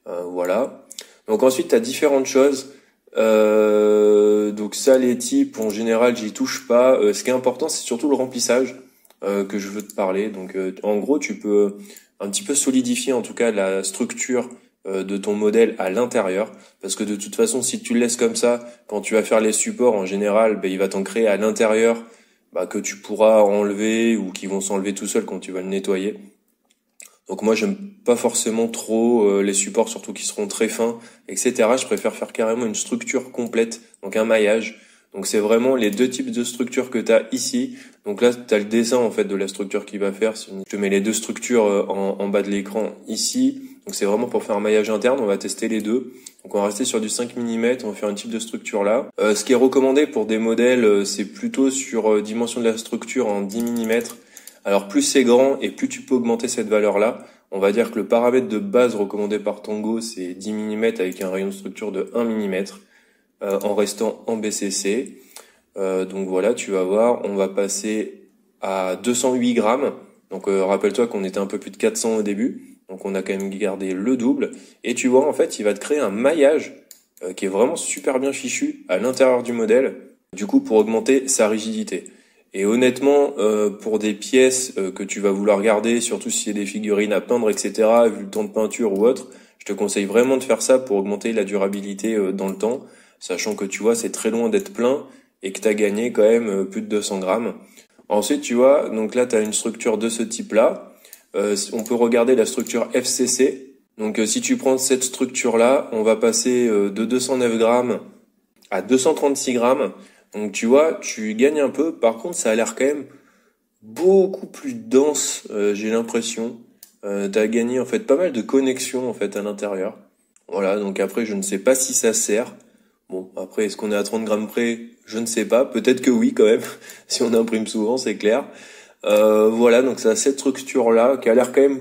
Voilà. Donc ensuite, tu as différentes choses. Donc ça, les types, en général, j'y touche pas. Ce qui est important, c'est surtout le remplissage que je veux te parler. Donc en gros, tu peux un petit peu solidifier en tout cas la structure de ton modèle à l'intérieur, parce que de toute façon, si tu le laisses comme ça, quand tu vas faire les supports, en général, ben, il va t'en créer à l'intérieur, que tu pourras enlever ou qui vont s'enlever tout seul quand tu vas le nettoyer. Donc moi j'aime pas forcément trop les supports, surtout qui seront très fins, etc. Je préfère faire carrément une structure complète, donc un maillage. Donc c'est vraiment les deux types de structures que tu as ici. Donc là tu as le dessin en fait de la structure qu'il va faire. Je te mets les deux structures en bas de l'écran ici. Donc c'est vraiment pour faire un maillage interne, on va tester les deux. Donc on va rester sur du 5 mm, on va faire un type de structure là. Ce qui est recommandé pour des modèles, c'est plutôt sur dimension de la structure en 10 mm. Alors plus c'est grand et plus tu peux augmenter cette valeur-là. On va dire que le paramètre de base recommandé par Tango, c'est 10 mm avec un rayon de structure de 1 mm en restant en BCC. Donc voilà, tu vas voir, on va passer à 208 grammes. Donc rappelle-toi qu'on était un peu plus de 400 au début. Donc on a quand même gardé le double. Et tu vois, en fait, il va te créer un maillage qui est vraiment super bien fichu à l'intérieur du modèle, du coup pour augmenter sa rigidité. Et honnêtement, pour des pièces que tu vas vouloir garder, surtout si c'est des figurines à peindre, etc., vu le temps de peinture ou autre, je te conseille vraiment de faire ça pour augmenter la durabilité dans le temps, sachant que tu vois, c'est très loin d'être plein et que tu as gagné quand même plus de 200 grammes. Ensuite, tu vois, donc là, tu as une structure de ce type-là. On peut regarder la structure FCC. Donc si tu prends cette structure-là, on va passer de 209 grammes à 236 grammes. Donc tu vois, tu gagnes un peu. Par contre, ça a l'air quand même beaucoup plus dense, j'ai l'impression. T'as gagné en fait pas mal de connexions en fait à l'intérieur. Voilà, donc après je ne sais pas si ça sert. Bon, après est-ce qu'on est à 30 grammes près? Je ne sais pas. Peut-être que oui quand même, si on imprime souvent, c'est clair. Voilà, donc ça a cette structure-là qui a l'air quand même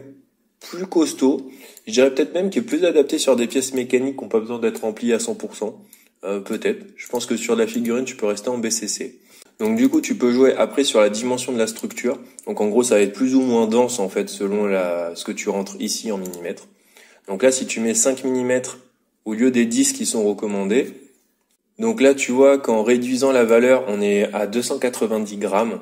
plus costaud. Je dirais peut-être même qu'il est plus adapté sur des pièces mécaniques qui n'ont pas besoin d'être remplies à 100%. Peut-être. Je pense que sur la figurine, tu peux rester en BCC. Donc du coup, tu peux jouer après sur la dimension de la structure. Donc en gros, ça va être plus ou moins dense en fait selon ce que tu rentres ici en millimètres. Donc là, si tu mets 5 mm au lieu des 10 qui sont recommandés, donc là, tu vois qu'en réduisant la valeur, on est à 290 grammes.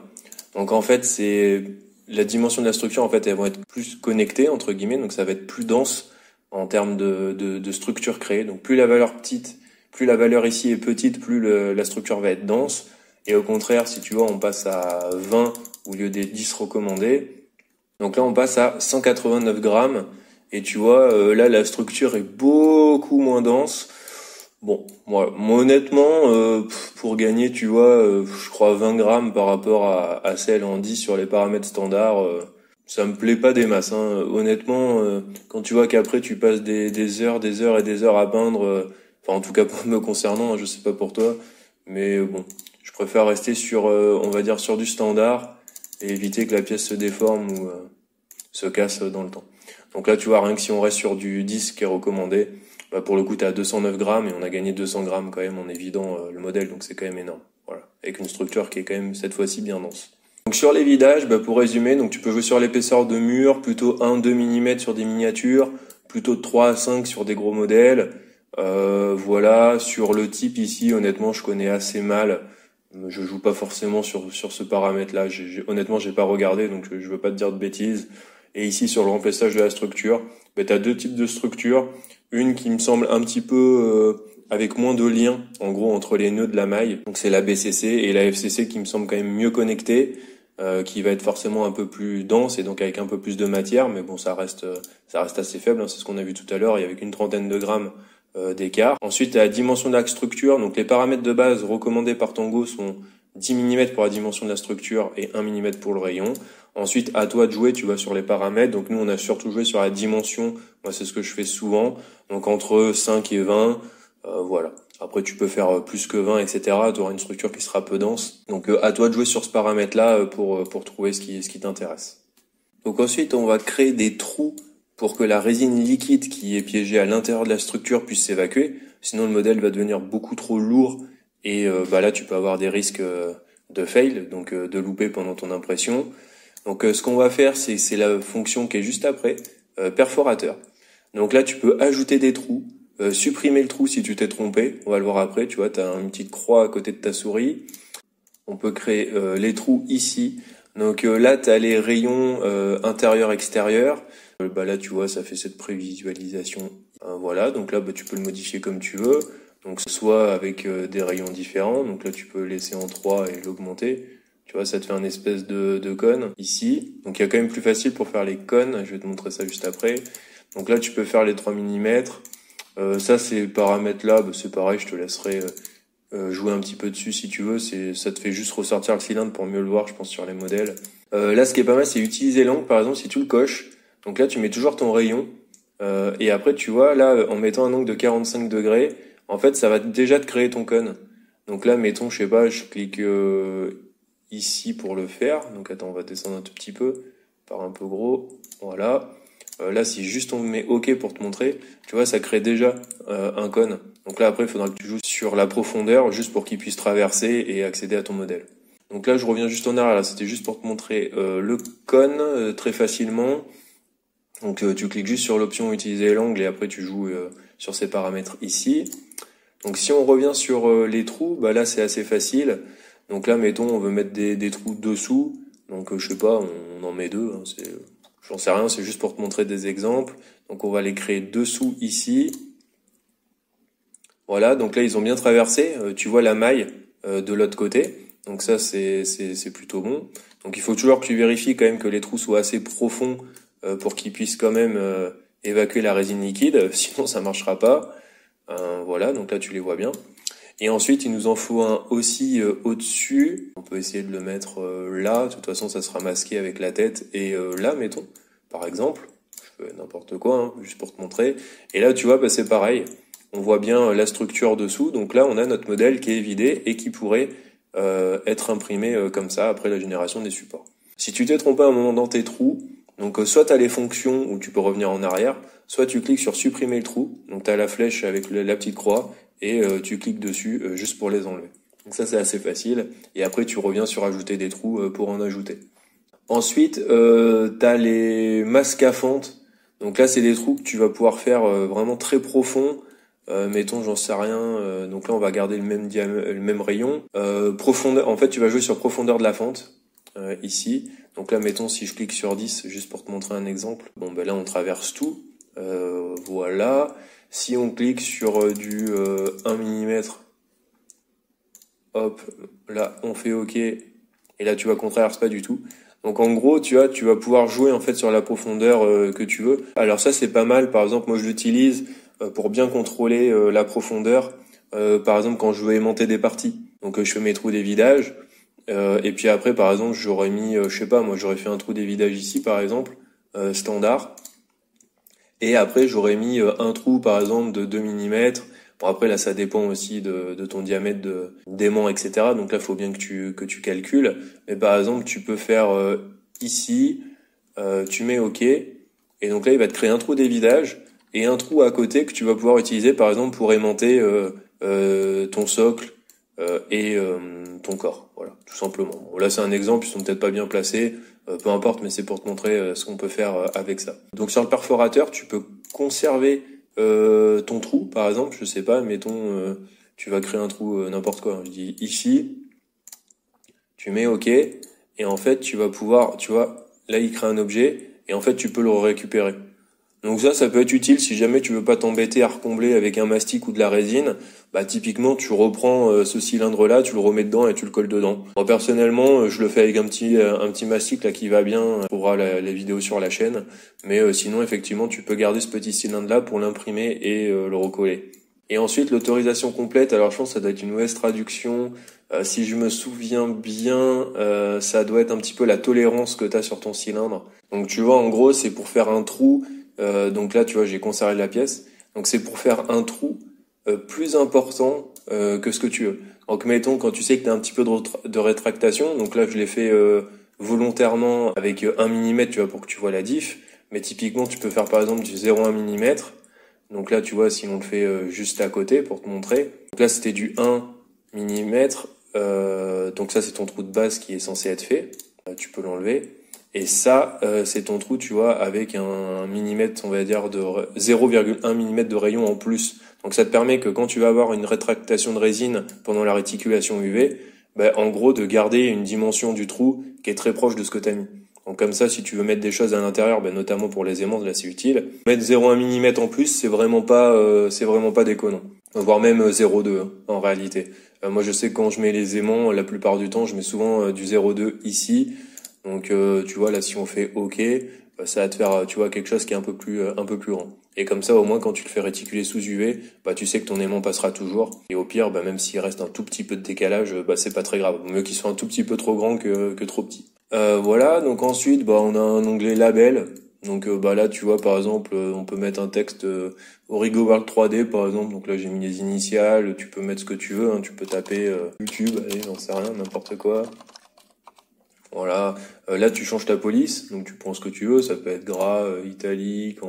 Donc en fait, c'est la dimension de la structure, en fait, elles vont être plus connectées, entre guillemets, donc ça va être plus dense en termes de structure créée. Donc plus la valeur ici est petite, plus la structure va être dense. Et au contraire, si tu vois, on passe à 20 au lieu des 10 recommandés. Donc là, on passe à 189 grammes. Et tu vois, là, la structure est beaucoup moins dense. Bon, moi honnêtement, pour gagner, tu vois, je crois 20 grammes par rapport à celle en 10 sur les paramètres standards, ça me plaît pas des masses. Hein. Honnêtement, quand tu vois qu'après tu passes des heures, des heures et des heures à peindre, enfin en tout cas me concernant, hein, je sais pas pour toi, mais bon, je préfère rester sur, on va dire sur du standard et éviter que la pièce se déforme ou se casse dans le temps. Donc là, tu vois, rien que si on reste sur du 10 qui est recommandé, pour le coup, t'es à 209 grammes et on a gagné 200 grammes quand même en évidant le modèle, donc c'est quand même énorme. Voilà, avec une structure qui est quand même cette fois-ci bien dense. Donc sur les vidages, pour résumer, donc tu peux jouer sur l'épaisseur de mur, plutôt 1-2 mm sur des miniatures, plutôt de 3 à 5 sur des gros modèles. Voilà, sur le type ici, honnêtement, je connais assez mal. Je joue pas forcément sur ce paramètre-là. Honnêtement, j'ai pas regardé, donc je veux pas te dire de bêtises. Et ici, sur le remplissage de la structure, t'as deux types de structures. Une qui me semble un petit peu avec moins de liens, en gros, entre les nœuds de la maille. Donc c'est la BCC et la FCC qui me semble quand même mieux connectée, qui va être forcément un peu plus dense et donc avec un peu plus de matière. Mais bon, ça reste assez faible. Hein, c'est ce qu'on a vu tout à l'heure. Il y avait qu'une trentaine de grammes d'écart. Ensuite, la dimension de la structure. Donc les paramètres de base recommandés par Tango sont 10 mm pour la dimension de la structure et 1 mm pour le rayon. Ensuite, à toi de jouer, tu vas sur les paramètres. Donc nous, on a surtout joué sur la dimension. Moi, c'est ce que je fais souvent. Donc entre 5 et 20, voilà. Après, tu peux faire plus que 20, etc. Tu auras une structure qui sera peu dense. Donc à toi de jouer sur ce paramètre-là pour trouver ce qui t'intéresse. Donc ensuite, on va créer des trous pour que la résine liquide qui est piégée à l'intérieur de la structure puisse s'évacuer. Sinon, le modèle va devenir beaucoup trop lourd et là, tu peux avoir des risques de fail, donc de louper pendant ton impression. Donc ce qu'on va faire, c'est la fonction qui est juste après, perforateur. Donc là, tu peux ajouter des trous, supprimer le trou si tu t'es trompé. On va le voir après, tu vois, tu as une petite croix à côté de ta souris. On peut créer les trous ici. Donc là, tu as les rayons intérieur-extérieur. Là, tu vois, ça fait cette prévisualisation. Voilà, donc là, tu peux le modifier comme tu veux. Donc soit avec des rayons différents. Donc là, tu peux laisser en 3 et l'augmenter. Tu vois, ça te fait un espèce de cône ici. Donc il y a quand même plus facile pour faire les cônes. Je vais te montrer ça juste après. Donc là, tu peux faire les 3 mm. Ça, ces paramètres-là, c'est pareil, je te laisserai jouer un petit peu dessus si tu veux. Ça te fait juste ressortir le cylindre pour mieux le voir, je pense, sur les modèles. Là, ce qui est pas mal, c'est utiliser l'angle, par exemple, si tu le coches. Donc là, tu mets toujours ton rayon. Et après, tu vois, là, en mettant un angle de 45 degrés, en fait, ça va déjà te créer ton cône. Donc là, mettons, je sais pas, je clique ici pour le faire. Donc attends, on va descendre un tout petit peu, par un peu gros. Voilà. Là, si juste on met OK pour te montrer, tu vois, ça crée déjà un cône. Donc là, après, il faudra que tu joues sur la profondeur, juste pour qu'il puisse traverser et accéder à ton modèle. Donc là, je reviens juste en arrière. Là, c'était juste pour te montrer le cône très facilement. Donc tu cliques juste sur l'option utiliser l'angle et après tu joues sur ces paramètres ici. Donc si on revient sur les trous, là c'est assez facile. Donc là, mettons, on veut mettre des trous dessous. Donc je sais pas, on en met 2. Hein, j'en sais rien, c'est juste pour te montrer des exemples. Donc on va les créer dessous ici. Voilà, donc là ils ont bien traversé. Tu vois la maille de l'autre côté. Donc ça c'est plutôt bon. Donc il faut toujours que tu vérifies quand même que les trous soient assez profonds pour qu'ils puissent quand même évacuer la résine liquide. Sinon ça marchera pas. Voilà, donc là tu les vois bien. Et ensuite, il nous en faut un aussi au-dessus. On peut essayer de le mettre là. De toute façon, ça sera masqué avec la tête. Et là, mettons, par exemple, je fais n'importe quoi, hein, juste pour te montrer. Et là, tu vois, c'est pareil. On voit bien la structure dessous. Donc là, on a notre modèle qui est vidé et qui pourrait être imprimé comme ça après la génération des supports. Si tu t'es trompé à un moment dans tes trous, donc soit tu as les fonctions où tu peux revenir en arrière, soit tu cliques sur supprimer le trou. Donc tu as la flèche avec la petite croix. Et tu cliques dessus juste pour les enlever. Donc ça c'est assez facile. Et après tu reviens sur ajouter des trous pour en ajouter. Ensuite, tu as les masques à fente. Donc là c'est des trous que tu vas pouvoir faire vraiment très profonds. Mettons, j'en sais rien. Donc là on va garder le même rayon. Profondeur. En fait tu vas jouer sur profondeur de la fente ici. Donc là mettons si je clique sur 10 juste pour te montrer un exemple. Bon là on traverse tout. Voilà. Si on clique sur du 1 mm, hop, là on fait OK, et là tu vois qu'on traverse pas du tout. Donc en gros, tu vas pouvoir jouer en fait sur la profondeur que tu veux. Alors ça c'est pas mal, par exemple moi je l'utilise pour bien contrôler la profondeur, par exemple quand je veux aimanter des parties. Donc je fais mes trous d'évidage, et puis après par exemple j'aurais mis, je sais pas, moi j'aurais fait un trou d'évidage ici par exemple, standard. Et après, j'aurais mis un trou, par exemple, de 2 mm. Bon, après, là, ça dépend aussi de ton diamètre d'aimant, etc. Donc là, il faut bien que tu calcules. Mais par exemple, tu peux faire ici, tu mets OK. Et donc là, il va te créer un trou d'évidage et un trou à côté que tu vas pouvoir utiliser, par exemple, pour aimanter ton socle et ton corps. Voilà, tout simplement. Bon, là, c'est un exemple, ils sont peut-être pas bien placés. Peu importe, mais c'est pour te montrer ce qu'on peut faire avec ça. Donc sur le perforateur, tu peux conserver ton trou, par exemple, je sais pas, mettons, tu vas créer un trou n'importe quoi. Je dis ici, tu mets OK, et en fait, tu vas pouvoir, tu vois, là, il crée un objet, et en fait, tu peux le récupérer. Donc ça peut être utile si jamais tu veux pas t'embêter à recombler avec un mastic ou de la résine. Typiquement, tu reprends ce cylindre-là, tu le remets dedans et tu le colles dedans. Moi, personnellement, je le fais avec un petit mastic là qui va bien. On trouvera la vidéo sur la chaîne. Mais sinon, effectivement, tu peux garder ce petit cylindre-là pour l'imprimer et le recoller. Et ensuite, l'autorisation complète. Alors, je pense que ça doit être une mauvaise traduction. Si je me souviens bien, ça doit être un petit peu la tolérance que tu as sur ton cylindre. Donc, tu vois, en gros, c'est pour faire un trou. Donc là, tu vois, j'ai conservé la pièce. Donc c'est pour faire un trou plus important que ce que tu veux. Donc mettons, quand tu sais que tu as un petit peu de rétractation, donc là je l'ai fait volontairement avec 1 mm, tu vois, pour que tu vois la diff. Mais typiquement, tu peux faire par exemple du 0,1 mm. Donc là, tu vois, si on le fait juste à côté pour te montrer. Donc là, c'était du 1 mm. Donc ça, c'est ton trou de base qui est censé être fait. Tu peux l'enlever. Et ça, c'est ton trou, tu vois, avec un millimètre, on va dire, de 0,1 mm de rayon en plus. Donc ça te permet que quand tu vas avoir une rétractation de résine pendant la réticulation UV, en gros, de garder une dimension du trou qui est très proche de ce que tu as mis. Donc comme ça, si tu veux mettre des choses à l'intérieur, notamment pour les aimants, là c'est utile. Mettre 0,1 mm en plus, c'est vraiment pas déconnant. Voire même 0,2 en réalité. Moi je sais que quand je mets les aimants, la plupart du temps, je mets souvent du 0,2 ici. Donc tu vois là, si on fait OK, ça va te faire, tu vois, quelque chose qui est un peu plus grand. Et comme ça, au moins, quand tu le fais réticuler sous UV, tu sais que ton aimant passera toujours. Et au pire, même s'il reste un tout petit peu de décalage, c'est pas très grave. Mieux qu'il soit un tout petit peu trop grand que trop petit. Voilà, donc ensuite, on a un onglet label. Donc là, tu vois, par exemple, on peut mettre un texte Origo World 3D, par exemple. Donc là, j'ai mis les initiales. Tu peux mettre ce que tu veux. Hein. Tu peux taper YouTube, allez, j'en sais rien, n'importe quoi. Voilà. Là, tu changes ta police. Donc tu prends ce que tu veux. Ça peut être gras, italique,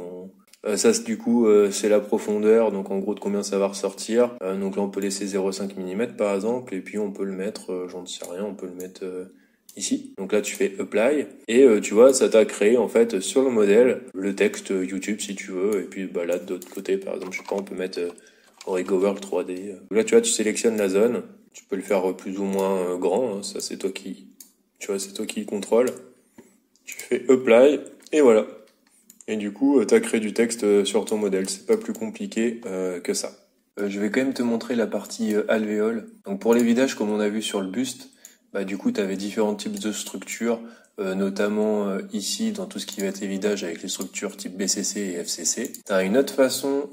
ça, du coup, c'est la profondeur, donc en gros de combien ça va ressortir. Donc là, on peut laisser 0,5 mm par exemple, et puis on peut le mettre, j'en sais rien, on peut le mettre ici. Donc là, tu fais Apply, et tu vois, ça t'a créé en fait sur le modèle le texte YouTube si tu veux, et puis là de l'autre côté, par exemple, je sais pas, on peut mettre Origo World 3D. Donc là, tu vois, tu sélectionnes la zone, tu peux le faire plus ou moins grand, hein, ça c'est toi qui, tu vois, c'est toi qui contrôle. Tu fais Apply, et voilà. Et du coup, tu as créé du texte sur ton modèle. C'est pas plus compliqué que ça. Je vais quand même te montrer la partie alvéole. Donc pour les vidages, comme on a vu sur le buste, du coup, tu avais différents types de structures, notamment ici, dans tout ce qui va être évidage avec les structures type BCC et FCC. Tu as une autre façon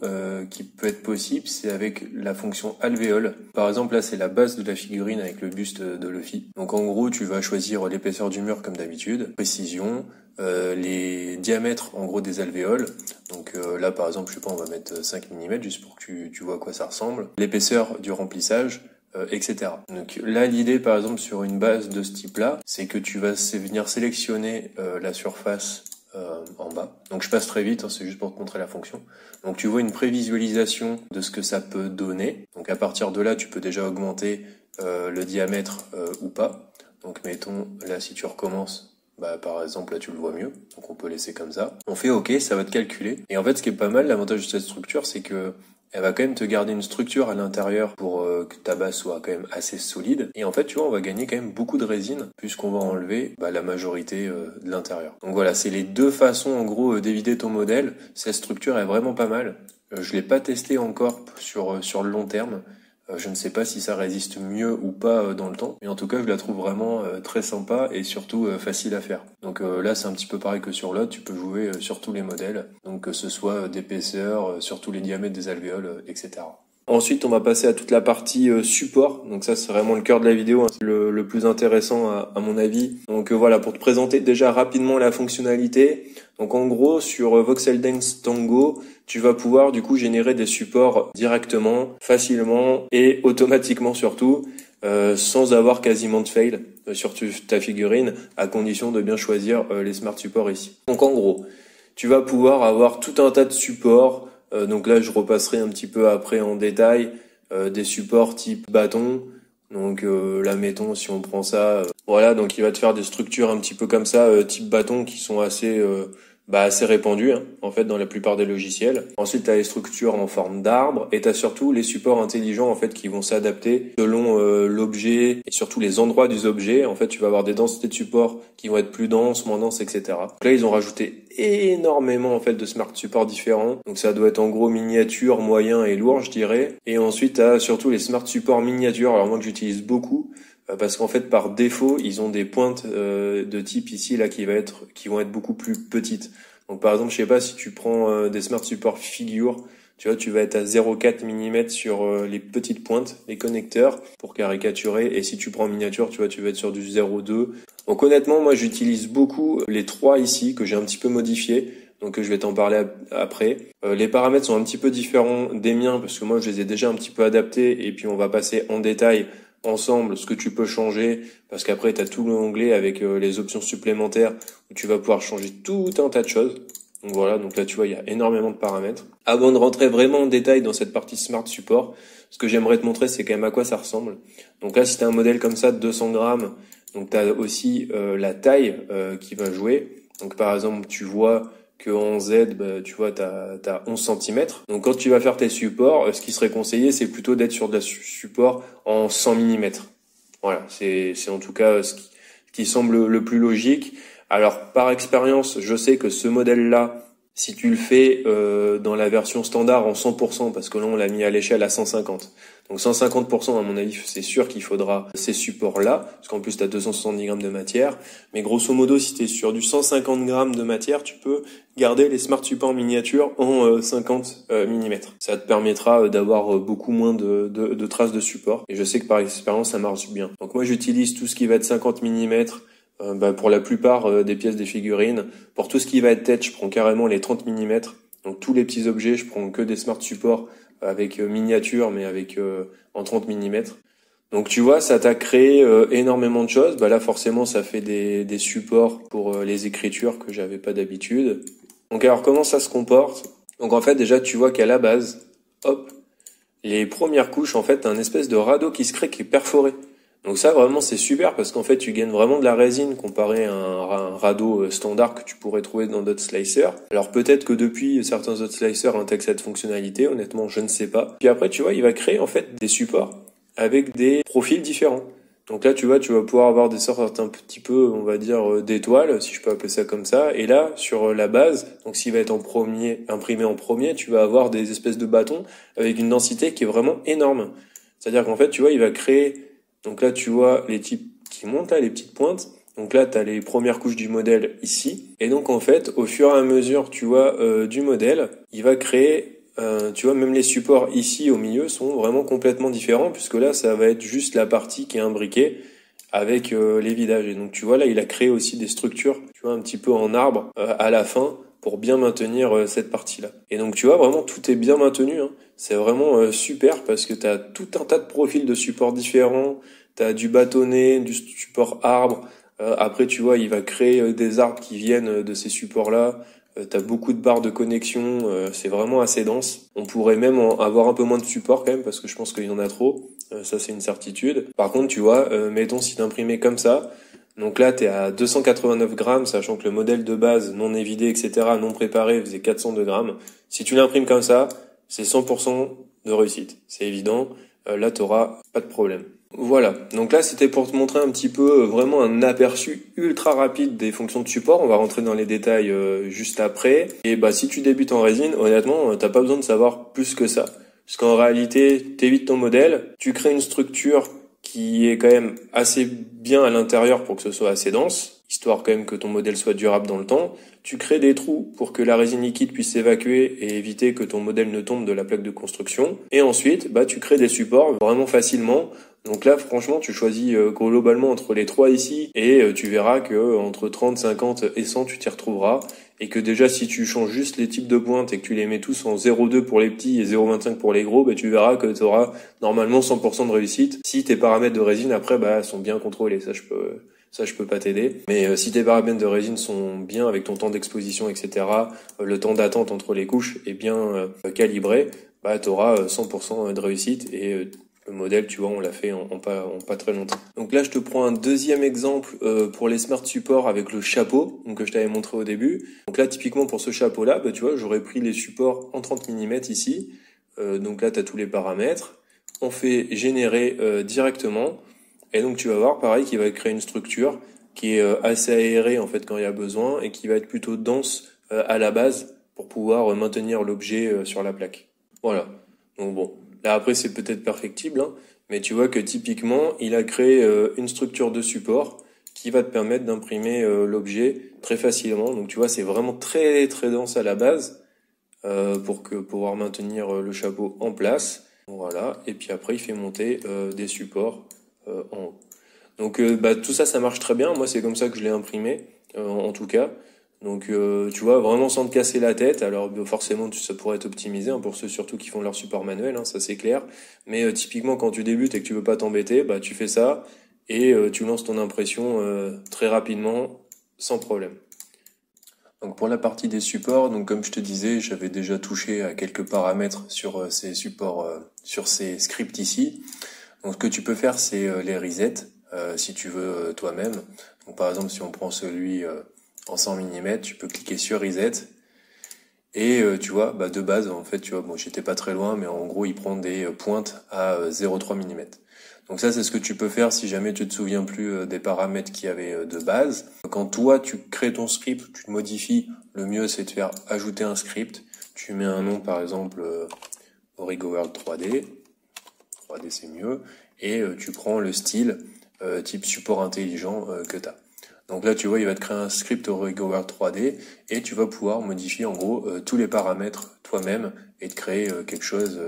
qui peut être possible, c'est avec la fonction alvéole. Par exemple, là, c'est la base de la figurine avec le buste de Luffy. Donc en gros, tu vas choisir l'épaisseur du mur comme d'habitude, précision, les diamètres en gros des alvéoles. Donc là par exemple, je sais pas, on va mettre 5 mm juste pour que tu vois à quoi ça ressemble. L'épaisseur du remplissage, etc. Donc là l'idée par exemple sur une base de ce type là, c'est que tu vas venir sélectionner la surface en bas. Donc je passe très vite, hein, c'est juste pour te montrer la fonction. Donc tu vois une prévisualisation de ce que ça peut donner. Donc à partir de là, tu peux déjà augmenter le diamètre ou pas. Donc mettons là, si tu recommences, par exemple, là, tu le vois mieux. Donc, on peut laisser comme ça. On fait OK, ça va te calculer. Et en fait, ce qui est pas mal, l'avantage de cette structure, c'est que elle va quand même te garder une structure à l'intérieur pour que ta base soit quand même assez solide. Et en fait, tu vois, on va gagner quand même beaucoup de résine puisqu'on va enlever la majorité de l'intérieur. Donc voilà, c'est les deux façons, en gros, d'éviter ton modèle. Cette structure est vraiment pas mal. Je l'ai pas testé encore sur le long terme. Je ne sais pas si ça résiste mieux ou pas dans le temps, mais en tout cas je la trouve vraiment très sympa et surtout facile à faire. Donc là c'est un petit peu pareil que sur l'autre, tu peux jouer sur tous les modèles, donc que ce soit d'épaisseur, sur tous les diamètres des alvéoles, etc. Ensuite on va passer à toute la partie support, donc ça c'est vraiment le cœur de la vidéo, hein. C'est le plus intéressant à mon avis. Donc voilà, pour te présenter déjà rapidement la fonctionnalité. Donc en gros sur Voxel Dance Tango, tu vas pouvoir du coup générer des supports directement, facilement et automatiquement surtout, sans avoir quasiment de fail sur ta figurine, à condition de bien choisir les smart supports ici. Donc en gros, tu vas pouvoir avoir tout un tas de supports, donc là je repasserai un petit peu après en détail, des supports type bâton. Donc là mettons si on prend ça, voilà, donc il va te faire des structures un petit peu comme ça, type bâton, qui sont assez répandues en fait dans la plupart des logiciels. Ensuite tu as les structures en forme d'arbre et tu as surtout les supports intelligents en fait qui vont s'adapter selon l'objet et surtout les endroits des objets. En fait tu vas avoir des densités de supports qui vont être plus denses, moins denses, etc. Donc là ils ont rajouté énormément en fait de smart supports différents. Donc ça doit être en gros miniature, moyen et lourd je dirais. Et ensuite tu as surtout les smart supports miniatures, alors moi que j'utilise beaucoup. Parce qu'en fait par défaut ils ont des pointes de type ici là qui vont être beaucoup plus petites. Donc par exemple je sais pas si tu prends des smart support figure, tu vois tu vas être à 0,4 mm sur les petites pointes, les connecteurs pour caricaturer, et si tu prends miniature tu vois tu vas être sur du 0,2. Donc honnêtement moi j'utilise beaucoup les trois ici que j'ai un petit peu modifiés. Donc je vais t'en parler après. Les paramètres sont un petit peu différents des miens parce que moi je les ai déjà un petit peu adaptés, et puis on va passer en détail ensemble ce que tu peux changer, parce qu'après tu as tout l'onglet avec les options supplémentaires où tu vas pouvoir changer tout un tas de choses. Donc voilà, donc là tu vois il y a énormément de paramètres. Avant de rentrer vraiment en détail dans cette partie Smart Support, ce que j'aimerais te montrer c'est quand même à quoi ça ressemble. Donc là si tu as un modèle comme ça de 200 grammes, Donc tu as aussi la taille qui va jouer. Donc par exemple, tu vois que en Z, tu vois, t'as 11 cm. Donc quand tu vas faire tes supports, ce qui serait conseillé, c'est plutôt d'être sur de la support en 100 mm. Voilà, c'est en tout cas ce qui semble le plus logique. Alors par expérience, je sais que ce modèle-là, si tu le fais dans la version standard en 100%, parce que là on l'a mis à l'échelle à 150. Donc 150%, à mon avis, c'est sûr qu'il faudra ces supports-là, parce qu'en plus tu as 270 grammes de matière. Mais grosso modo, si tu es sur du 150 grammes de matière, tu peux garder les Smart Supports miniatures en 50 mm. Ça te permettra d'avoir beaucoup moins de traces de support. Et je sais que par expérience, ça marche bien. Donc moi, j'utilise tout ce qui va être 50 mm pour la plupart des pièces des figurines. Pour tout ce qui va être tête, je prends carrément les 30 mm. Donc tous les petits objets, je prends que des Smart Supports avec miniature, mais avec en 30 mm. Donc tu vois, ça t'a créé énormément de choses. Là forcément, ça fait des supports pour les écritures que j'avais pas d'habitude. Donc alors comment ça se comporte? Donc en fait déjà tu vois qu'à la base, hop, les premières couches, en fait, t'as un espèce de radeau qui se crée qui est perforé. Donc ça vraiment c'est super parce qu'en fait tu gagnes vraiment de la résine comparé à un radeau standard que tu pourrais trouver dans d'autres slicers. Alors peut-être que depuis certains autres slicers intègrent cette fonctionnalité, honnêtement je ne sais pas. Puis après tu vois il va créer en fait des supports avec des profils différents. Donc là tu vois tu vas pouvoir avoir des sortes un petit peu on va dire d'étoiles si je peux appeler ça comme ça. Et là sur la base donc s'il va être imprimé en premier tu vas avoir des espèces de bâtons avec une densité qui est vraiment énorme. C'est-à-dire qu'en fait tu vois il va créer donc là, tu vois les types qui montent, là, les petites pointes. Donc là, tu as les premières couches du modèle ici. Et donc, en fait, au fur et à mesure, tu vois, du modèle, il va créer, tu vois, même les supports ici au milieu sont vraiment complètement différents, puisque là, ça va être juste la partie qui est imbriquée avec les vidages. Et donc, tu vois, là, il a créé aussi des structures, tu vois, un petit peu en arbre à la fin pour bien maintenir cette partie-là. Et donc, tu vois, vraiment, tout est bien maintenu, hein. C'est vraiment super parce que tu as tout un tas de profils de supports différents. Tu as du bâtonnet, du support arbre. Après, tu vois, il va créer des arbres qui viennent de ces supports-là. Tu as beaucoup de barres de connexion. C'est vraiment assez dense. On pourrait même avoir un peu moins de support quand même parce que je pense qu'il y en a trop. Ça, c'est une certitude. Par contre, tu vois, mettons si t'imprimais comme ça. Donc là, tu es à 289 grammes, sachant que le modèle de base, non évidé, etc., non préparé, faisait 402 grammes. Si tu l'imprimes comme ça, c'est 100% de réussite. C'est évident. Là, tu n'auras pas de problème. Voilà. Donc là, c'était pour te montrer un petit peu vraiment un aperçu ultra rapide des fonctions de support. On va rentrer dans les détails juste après. Et si tu débutes en résine, honnêtement, t'as pas besoin de savoir plus que ça. Parce qu'en réalité, t'évites ton modèle, tu crées une structure qui est quand même assez bien à l'intérieur pour que ce soit assez dense, histoire quand même que ton modèle soit durable dans le temps. Tu crées des trous pour que la résine liquide puisse s'évacuer et éviter que ton modèle ne tombe de la plaque de construction. Et ensuite, tu crées des supports vraiment facilement. Donc là, franchement, tu choisis globalement entre les trois ici et tu verras que entre 30, 50 et 100, tu t'y retrouveras. Et que déjà, si tu changes juste les types de pointes et que tu les mets tous en 0,2 pour les petits et 0,25 pour les gros, tu verras que tu auras normalement 100% de réussite. Si tes paramètres de résine, après, sont bien contrôlés. Ça, je peux pas t'aider. Mais si tes paramètres de résine sont bien avec ton temps d'exposition, etc., le temps d'attente entre les couches est bien calibré, tu auras 100% de réussite et le modèle, tu vois, on l'a fait en pas très longtemps. Donc là, je te prends un deuxième exemple pour les Smart Supports avec le chapeau que je t'avais montré au début. Donc là, typiquement pour ce chapeau-là, tu vois, j'aurais pris les supports en 30 mm ici. Donc là, tu as tous les paramètres. On fait générer directement. Et donc tu vas voir, pareil, qu'il va créer une structure qui est assez aérée en fait quand il y a besoin et qui va être plutôt dense à la base pour pouvoir maintenir l'objet sur la plaque. Voilà. Donc bon. Là après c'est peut-être perfectible, hein, mais tu vois que typiquement il a créé une structure de support qui va te permettre d'imprimer l'objet très facilement. Donc tu vois c'est vraiment très très dense à la base pour pouvoir maintenir le chapeau en place. Voilà. Et puis après il fait monter des supports en haut. Donc tout ça marche très bien. Moi c'est comme ça que je l'ai imprimé en tout cas. Donc tu vois, vraiment sans te casser la tête. Alors forcément ça pourrait être optimisé pour ceux surtout qui font leur support manuel, ça c'est clair. Mais typiquement quand tu débutes et que tu veux pas t'embêter, tu fais ça et tu lances ton impression très rapidement sans problème. Donc pour la partie des supports, donc comme je te disais, j'avais déjà touché à quelques paramètres sur ces supports, sur ces scripts ici. Donc ce que tu peux faire, c'est les resets. si tu veux toi-même. Donc par exemple, si on prend celui en 100 mm, tu peux cliquer sur Reset. Et tu vois, bah de base, en fait, tu vois, bon, j'étais pas très loin, mais en gros, il prend des pointes à 0,3 mm. Donc ça, c'est ce que tu peux faire si jamais tu te souviens plus des paramètres qu'il y avait de base. Quand toi, tu crées ton script, tu le modifies, le mieux, c'est de faire ajouter un script. Tu mets un nom, par exemple, Origo World 3D. 3D, c'est mieux. Et tu prends le style type support intelligent que tu as. Donc là, tu vois, il va te créer un script Origo World 3D et tu vas pouvoir modifier en gros tous les paramètres toi-même et te créer quelque chose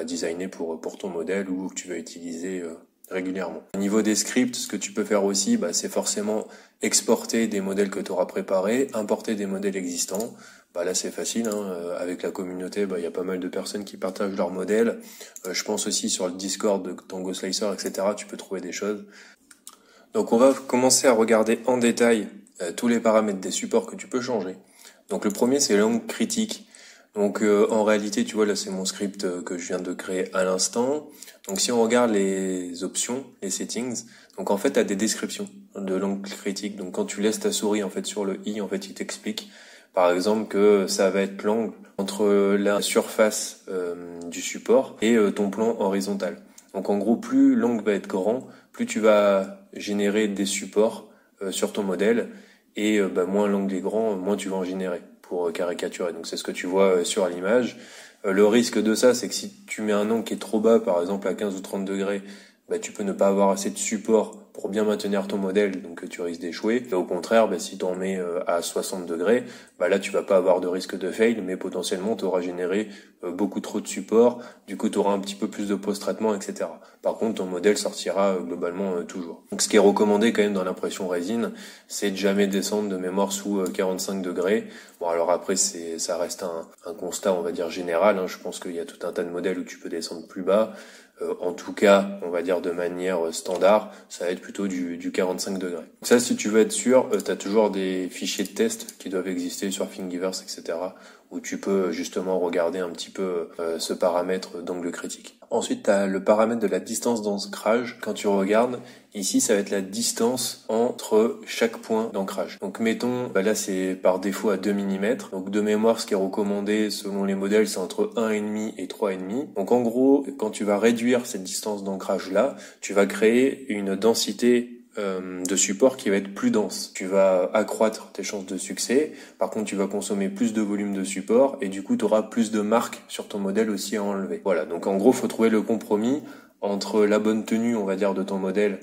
designé pour ton modèle ou que tu vas utiliser régulièrement. Au niveau des scripts, ce que tu peux faire aussi, c'est forcément exporter des modèles que tu auras préparés, importer des modèles existants. Là, c'est facile, hein. Avec la communauté, il y a pas mal de personnes qui partagent leurs modèles. Je pense aussi sur le Discord de Tango Slicer, etc. Tu peux trouver des choses. Donc on va commencer à regarder en détail tous les paramètres des supports que tu peux changer. Donc le premier, c'est l'angle critique. Donc en réalité, tu vois, là c'est mon script que je viens de créer à l'instant. Donc si on regarde les options, les settings, donc en fait tu as des descriptions de l'angle critique. Donc quand tu laisses ta souris en fait sur le i, en fait il t'explique par exemple que ça va être l'angle entre la surface du support et ton plan horizontal. Donc en gros, plus l'angle va être grand, plus tu vas générer des supports sur ton modèle et moins l'angle est grand, moins tu vas en générer pour caricaturer. Donc c'est ce que tu vois sur l'image. Le risque de ça, c'est que si tu mets un angle qui est trop bas, par exemple à 15 ou 30 degrés, tu peux ne pas avoir assez de support pour bien maintenir ton modèle, donc tu risques d'échouer. Et au contraire, si tu en mets à 60 degrés, là tu vas pas avoir de risque de fail, mais potentiellement tu auras généré beaucoup trop de support, du coup tu auras un petit peu plus de post-traitement, etc. Par contre, ton modèle sortira globalement toujours. Donc ce qui est recommandé quand même dans l'impression résine, c'est de jamais descendre de mémoire sous 45 degrés. Bon alors après ça reste un constat on va dire général, hein. Je pense qu'il y a tout un tas de modèles où tu peux descendre plus bas. En tout cas, on va dire de manière standard, ça va être plutôt du 45 degrés. Donc ça, si tu veux être sûr, tu as toujours des fichiers de test qui doivent exister sur Thingiverse, etc., où tu peux justement regarder un petit peu ce paramètre d'angle critique. Ensuite, tu as le paramètre de la distance d'ancrage. Quand tu regardes, ici, ça va être la distance entre chaque point d'ancrage. Donc mettons, là c'est par défaut à 2 mm. Donc de mémoire, ce qui est recommandé selon les modèles, c'est entre 1,5 et 3,5. Donc en gros, quand tu vas réduire cette distance d'ancrage là, tu vas créer une densité de support qui va être plus dense. Tu vas accroître tes chances de succès. Par contre, tu vas consommer plus de volume de support et du coup, tu auras plus de marques sur ton modèle aussi à enlever. Voilà. Donc, en gros, faut trouver le compromis entre la bonne tenue, on va dire, de ton modèle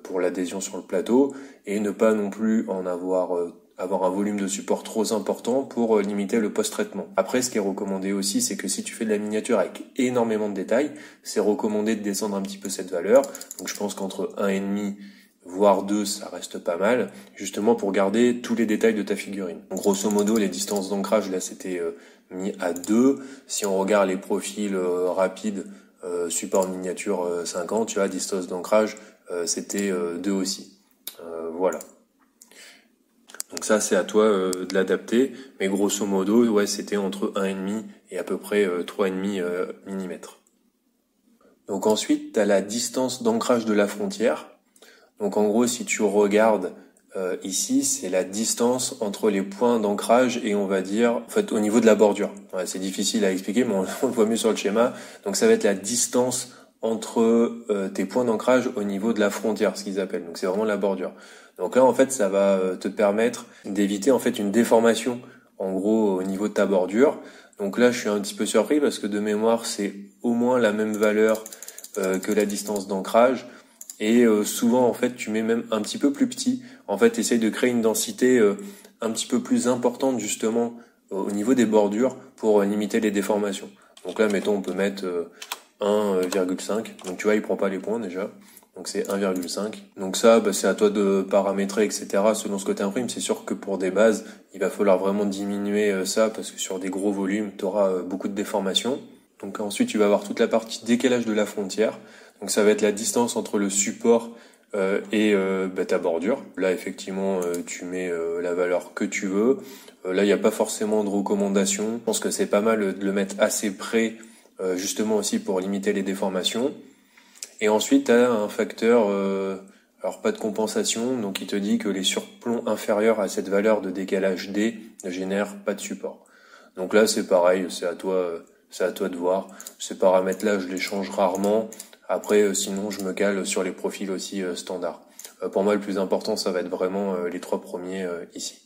pour l'adhésion sur le plateau et ne pas non plus en avoir un volume de support trop important pour limiter le post-traitement. Après, ce qui est recommandé aussi, c'est que si tu fais de la miniature avec énormément de détails, c'est recommandé de descendre un petit peu cette valeur. Donc, je pense qu'entre 1,5 voire 2, ça reste pas mal, justement pour garder tous les détails de ta figurine. Donc, grosso modo, les distances d'ancrage, là, c'était mis à 2. Si on regarde les profils rapides, support miniature 50, tu vois, distance d'ancrage, c'était 2 aussi. Voilà. Donc ça, c'est à toi de l'adapter, mais grosso modo, ouais, c'était entre 1,5 et à peu près 3,5 mm. Donc ensuite, tu as la distance d'ancrage de la frontière. Donc en gros, si tu regardes ici, c'est la distance entre les points d'ancrage et on va dire, en fait, au niveau de la bordure. Ouais, c'est difficile à expliquer, mais on le voit mieux sur le schéma. Donc ça va être la distance entre tes points d'ancrage au niveau de la frontière, ce qu'ils appellent. Donc c'est vraiment la bordure. Donc là, en fait, ça va te permettre d'éviter en fait une déformation, en gros, au niveau de ta bordure. Donc là, je suis un petit peu surpris parce que de mémoire, c'est au moins la même valeur que la distance d'ancrage. Et souvent, en fait, tu mets même un petit peu plus petit. En fait, essaye de créer une densité un petit peu plus importante, justement, au niveau des bordures pour limiter les déformations. Donc là, mettons, on peut mettre 1,5. Donc tu vois, il prend pas les points déjà. Donc c'est 1,5. Donc ça, c'est à toi de paramétrer, etc. selon ce que tu imprimes. C'est sûr que pour des bases, il va falloir vraiment diminuer ça parce que sur des gros volumes, tu auras beaucoup de déformations. Donc ensuite, tu vas avoir toute la partie décalage de la frontière. Donc ça va être la distance entre le support et ta bordure. Là, effectivement, tu mets la valeur que tu veux. Là, il n'y a pas forcément de recommandation. Je pense que c'est pas mal de le mettre assez près, justement aussi pour limiter les déformations. Et ensuite, tu as un facteur Alors pas de compensation, donc il te dit que les surplombs inférieurs à cette valeur de décalage D ne génèrent pas de support. Donc là c'est pareil, c'est à toi de voir. Ces paramètres-là je les change rarement. Après sinon je me cale sur les profils aussi standards. Pour moi le plus important ça va être vraiment les 3 premiers ici.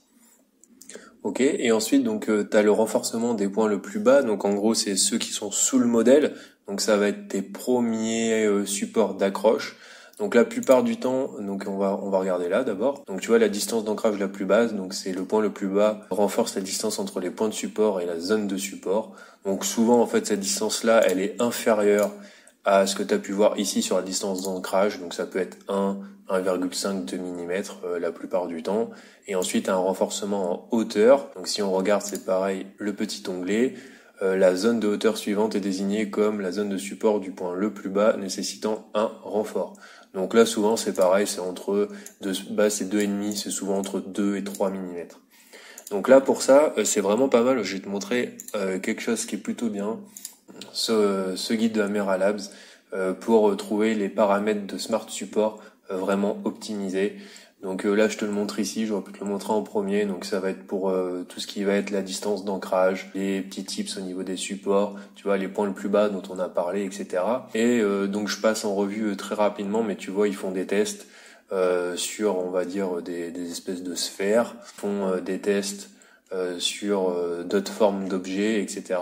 Ok, et ensuite donc tu as le renforcement des points le plus bas, donc en gros c'est ceux qui sont sous le modèle, donc ça va être tes premiers supports d'accroche. Donc la plupart du temps, donc on va regarder là d'abord. Donc tu vois la distance d'ancrage la plus basse, donc c'est le point le plus bas, renforce la distance entre les points de support et la zone de support. Donc souvent en fait cette distance là, elle est inférieure à ce que tu as pu voir ici sur la distance d'ancrage, donc ça peut être 1,5 de millimètre la plupart du temps. Et ensuite un renforcement en hauteur, donc si on regarde c'est pareil, le petit onglet, la zone de hauteur suivante est désignée comme la zone de support du point le plus bas nécessitant un renfort. Donc là souvent c'est pareil, c'est entre c'est 2,5, c'est souvent entre 2 et 3 millimètres. Donc là pour ça c'est vraiment pas mal, je vais te montrer quelque chose qui est plutôt bien, ce guide de Amera Labs pour trouver les paramètres de Smart Support vraiment optimisés. Donc là je te le montre ici, j'aurais pu te le montrer en premier, donc ça va être pour tout ce qui va être la distance d'ancrage, les petits tips au niveau des supports, tu vois les points le plus bas dont on a parlé, etc. Et donc je passe en revue très rapidement, mais tu vois ils font des tests sur on va dire des espèces de sphères, ils font des tests sur d'autres formes d'objets, etc.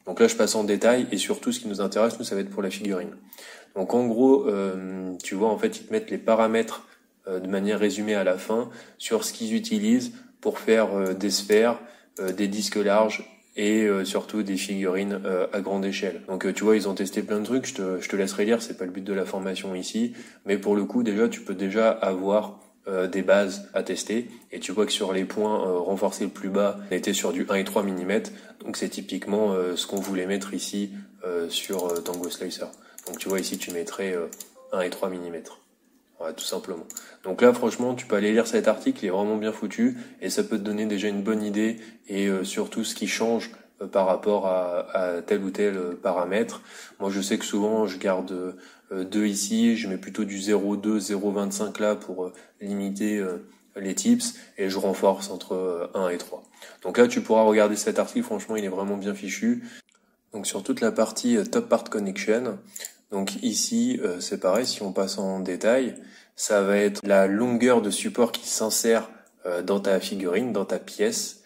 Donc là je passe en détail et surtout ce qui nous intéresse nous ça va être pour la figurine. Donc en gros tu vois en fait ils te mettent les paramètres de manière résumée à la fin sur ce qu'ils utilisent pour faire des sphères, des disques larges et surtout des figurines à grande échelle. Donc tu vois ils ont testé plein de trucs, je te laisserai lire, c'est pas le but de la formation ici, mais pour le coup déjà tu peux déjà avoir des bases à tester et tu vois que sur les points renforcés le plus bas on était sur du 1,3 mm, donc c'est typiquement ce qu'on voulait mettre ici sur Tango Slicer. Donc tu vois ici tu mettrais 1,3 mm. Ouais, tout simplement. Donc là, franchement, tu peux aller lire cet article, il est vraiment bien foutu, et ça peut te donner déjà une bonne idée, et surtout ce qui change par rapport à tel ou tel paramètre. Moi, je sais que souvent, je garde 2 ici, je mets plutôt du 0,2, 0,25 là pour limiter les tips, et je renforce entre 1 et 3. Donc là, tu pourras regarder cet article, franchement, il est vraiment bien fichu. Donc sur toute la partie Top Part Connection, donc ici, c'est pareil, si on passe en détail, ça va être la longueur de support qui s'insère dans ta figurine, dans ta pièce.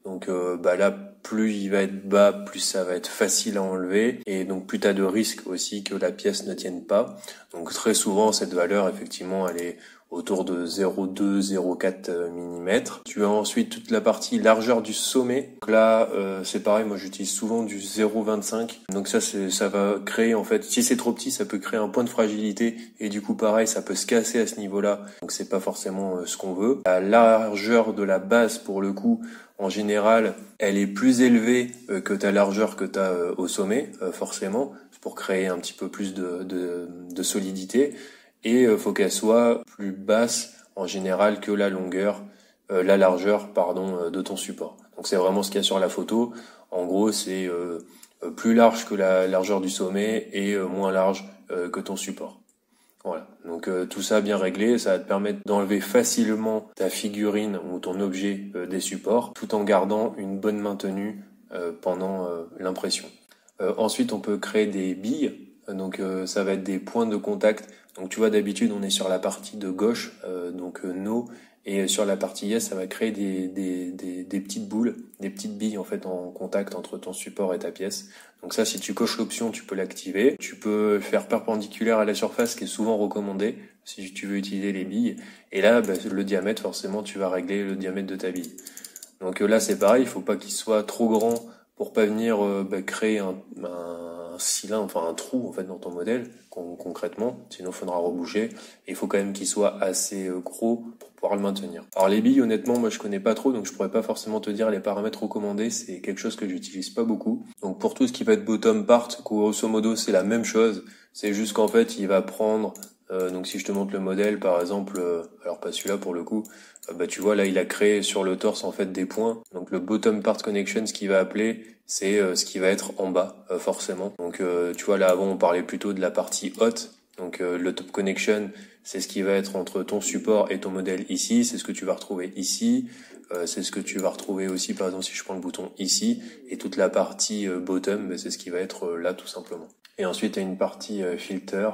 Donc là, plus il va être bas, plus ça va être facile à enlever. Et donc plus tu as de risque aussi que la pièce ne tienne pas. Donc très souvent, cette valeur, effectivement, elle est autour de 0,2, 0,4 mm. Tu as ensuite toute la partie largeur du sommet. Donc là, c'est pareil, moi j'utilise souvent du 0,25. Donc ça va créer, en fait, si c'est trop petit, ça peut créer un point de fragilité. Et du coup, pareil, ça peut se casser à ce niveau-là. Donc c'est pas forcément ce qu'on veut. La largeur de la base, pour le coup, en général, elle est plus élevée que ta largeur que tu as au sommet, forcément, pour créer un petit peu plus de solidité. Et faut qu'elle soit plus basse en général que la largeur de ton support. Donc c'est vraiment ce qu'il y a sur la photo. En gros, c'est plus large que la largeur du sommet et moins large que ton support. Voilà. Donc tout ça bien réglé, ça va te permettre d'enlever facilement ta figurine ou ton objet des supports, tout en gardant une bonne maintenue pendant l'impression. Ensuite, on peut créer des billes. Donc ça va être des points de contact. Donc tu vois d'habitude on est sur la partie de gauche, donc no, et sur la partie yes ça va créer des petites boules, des petites billes en fait en contact entre ton support et ta pièce. Donc ça si tu coches l'option tu peux l'activer. Tu peux faire perpendiculaire à la surface, qui est souvent recommandé si tu veux utiliser les billes. Et là le diamètre, forcément tu vas régler le diamètre de ta bille. Donc là c'est pareil, il faut pas qu'il soit trop grand pour pas venir créer un cylindre, enfin un trou en fait dans ton modèle concrètement, sinon il faudra reboucher. Et il faut quand même qu'il soit assez gros pour pouvoir le maintenir. Alors les billes, honnêtement, moi je connais pas trop, donc je pourrais pas forcément te dire les paramètres recommandés, c'est quelque chose que j'utilise pas beaucoup. Donc pour tout ce qui va être bottom part, grosso modo c'est la même chose, c'est juste qu'en fait il va prendre donc si je te montre le modèle par exemple, alors pas celui-là pour le coup, tu vois là il a créé sur le torse en fait des points. Donc le bottom part connection, ce qu'il va appeler, c'est ce qui va être en bas forcément. Donc tu vois là avant on parlait plutôt de la partie haute. Donc le top connection, c'est ce qui va être entre ton support et ton modèle ici, c'est ce que tu vas retrouver ici, c'est ce que tu vas retrouver aussi par exemple si je prends le bouton ici, et toute la partie bottom, c'est ce qui va être là tout simplement. Et ensuite tu as une partie filter,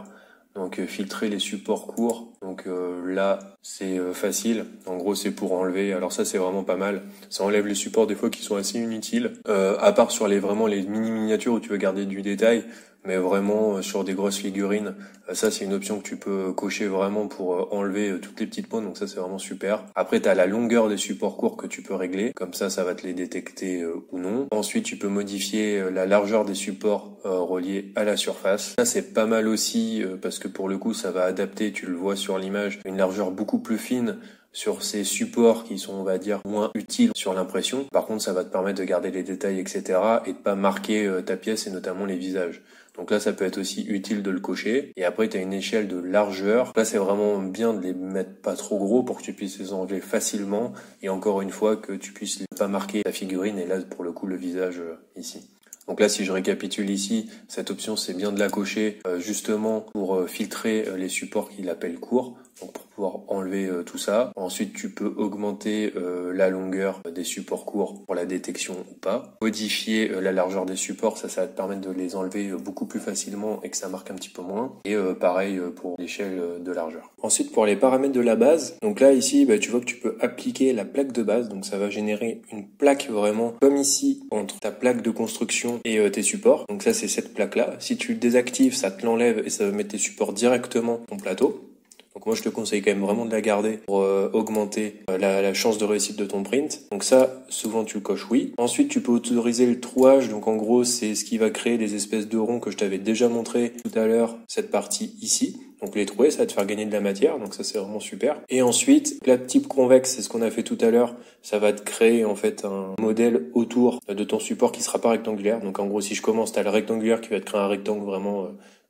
donc filtrer les supports courts, donc là c'est facile, en gros c'est pour enlever, alors ça c'est vraiment pas mal, ça enlève les supports des fois qui sont assez inutiles, à part sur vraiment les mini miniatures où tu veux garder du détail. Mais vraiment sur des grosses figurines, ça c'est une option que tu peux cocher vraiment pour enlever toutes les petites peaux, donc ça c'est vraiment super. Après tu as la longueur des supports courts que tu peux régler, comme ça va te les détecter ou non. Ensuite tu peux modifier la largeur des supports reliés à la surface. Ça c'est pas mal aussi parce que pour le coup ça va adapter, tu le vois sur l'image, une largeur beaucoup plus fine sur ces supports qui sont, on va dire, moins utiles sur l'impression. Par contre, ça va te permettre de garder les détails, etc. et de pas marquer ta pièce et notamment les visages. Donc là, ça peut être aussi utile de le cocher. Et après, tu as une échelle de largeur. Là, c'est vraiment bien de les mettre pas trop gros pour que tu puisses les enlever facilement. Et encore une fois, que tu puisses pas marquer ta figurine. Et là, pour le coup, le visage ici. Donc là, si je récapitule ici, cette option, c'est bien de la cocher justement pour filtrer les supports qu'il appelle courts. Donc pour pouvoir enlever tout ça. Ensuite, tu peux augmenter la longueur des supports courts pour la détection ou pas. Modifier la largeur des supports, ça va te permettre de les enlever beaucoup plus facilement et que ça marque un petit peu moins. Et pareil pour l'échelle de largeur. Ensuite, pour les paramètres de la base, donc là ici, tu vois que tu peux appliquer la plaque de base. Donc ça va générer une plaque vraiment comme ici entre ta plaque de construction et tes supports. Donc ça, c'est cette plaque-là. Si tu le désactives, ça te l'enlève et ça va mettre tes supports directement sur ton plateau. Donc moi je te conseille quand même vraiment de la garder pour augmenter la chance de réussite de ton print. Donc ça, souvent tu le coches oui. Ensuite tu peux autoriser le trouage, donc en gros c'est ce qui va créer des espèces de ronds que je t'avais déjà montré tout à l'heure, cette partie ici. Donc les trouer, ça va te faire gagner de la matière, donc ça c'est vraiment super. Et ensuite, la type convexe, c'est ce qu'on a fait tout à l'heure, ça va te créer en fait un modèle autour de ton support qui sera pas rectangulaire. Donc en gros si je commence, t'as le rectangulaire qui va te créer un rectangle vraiment...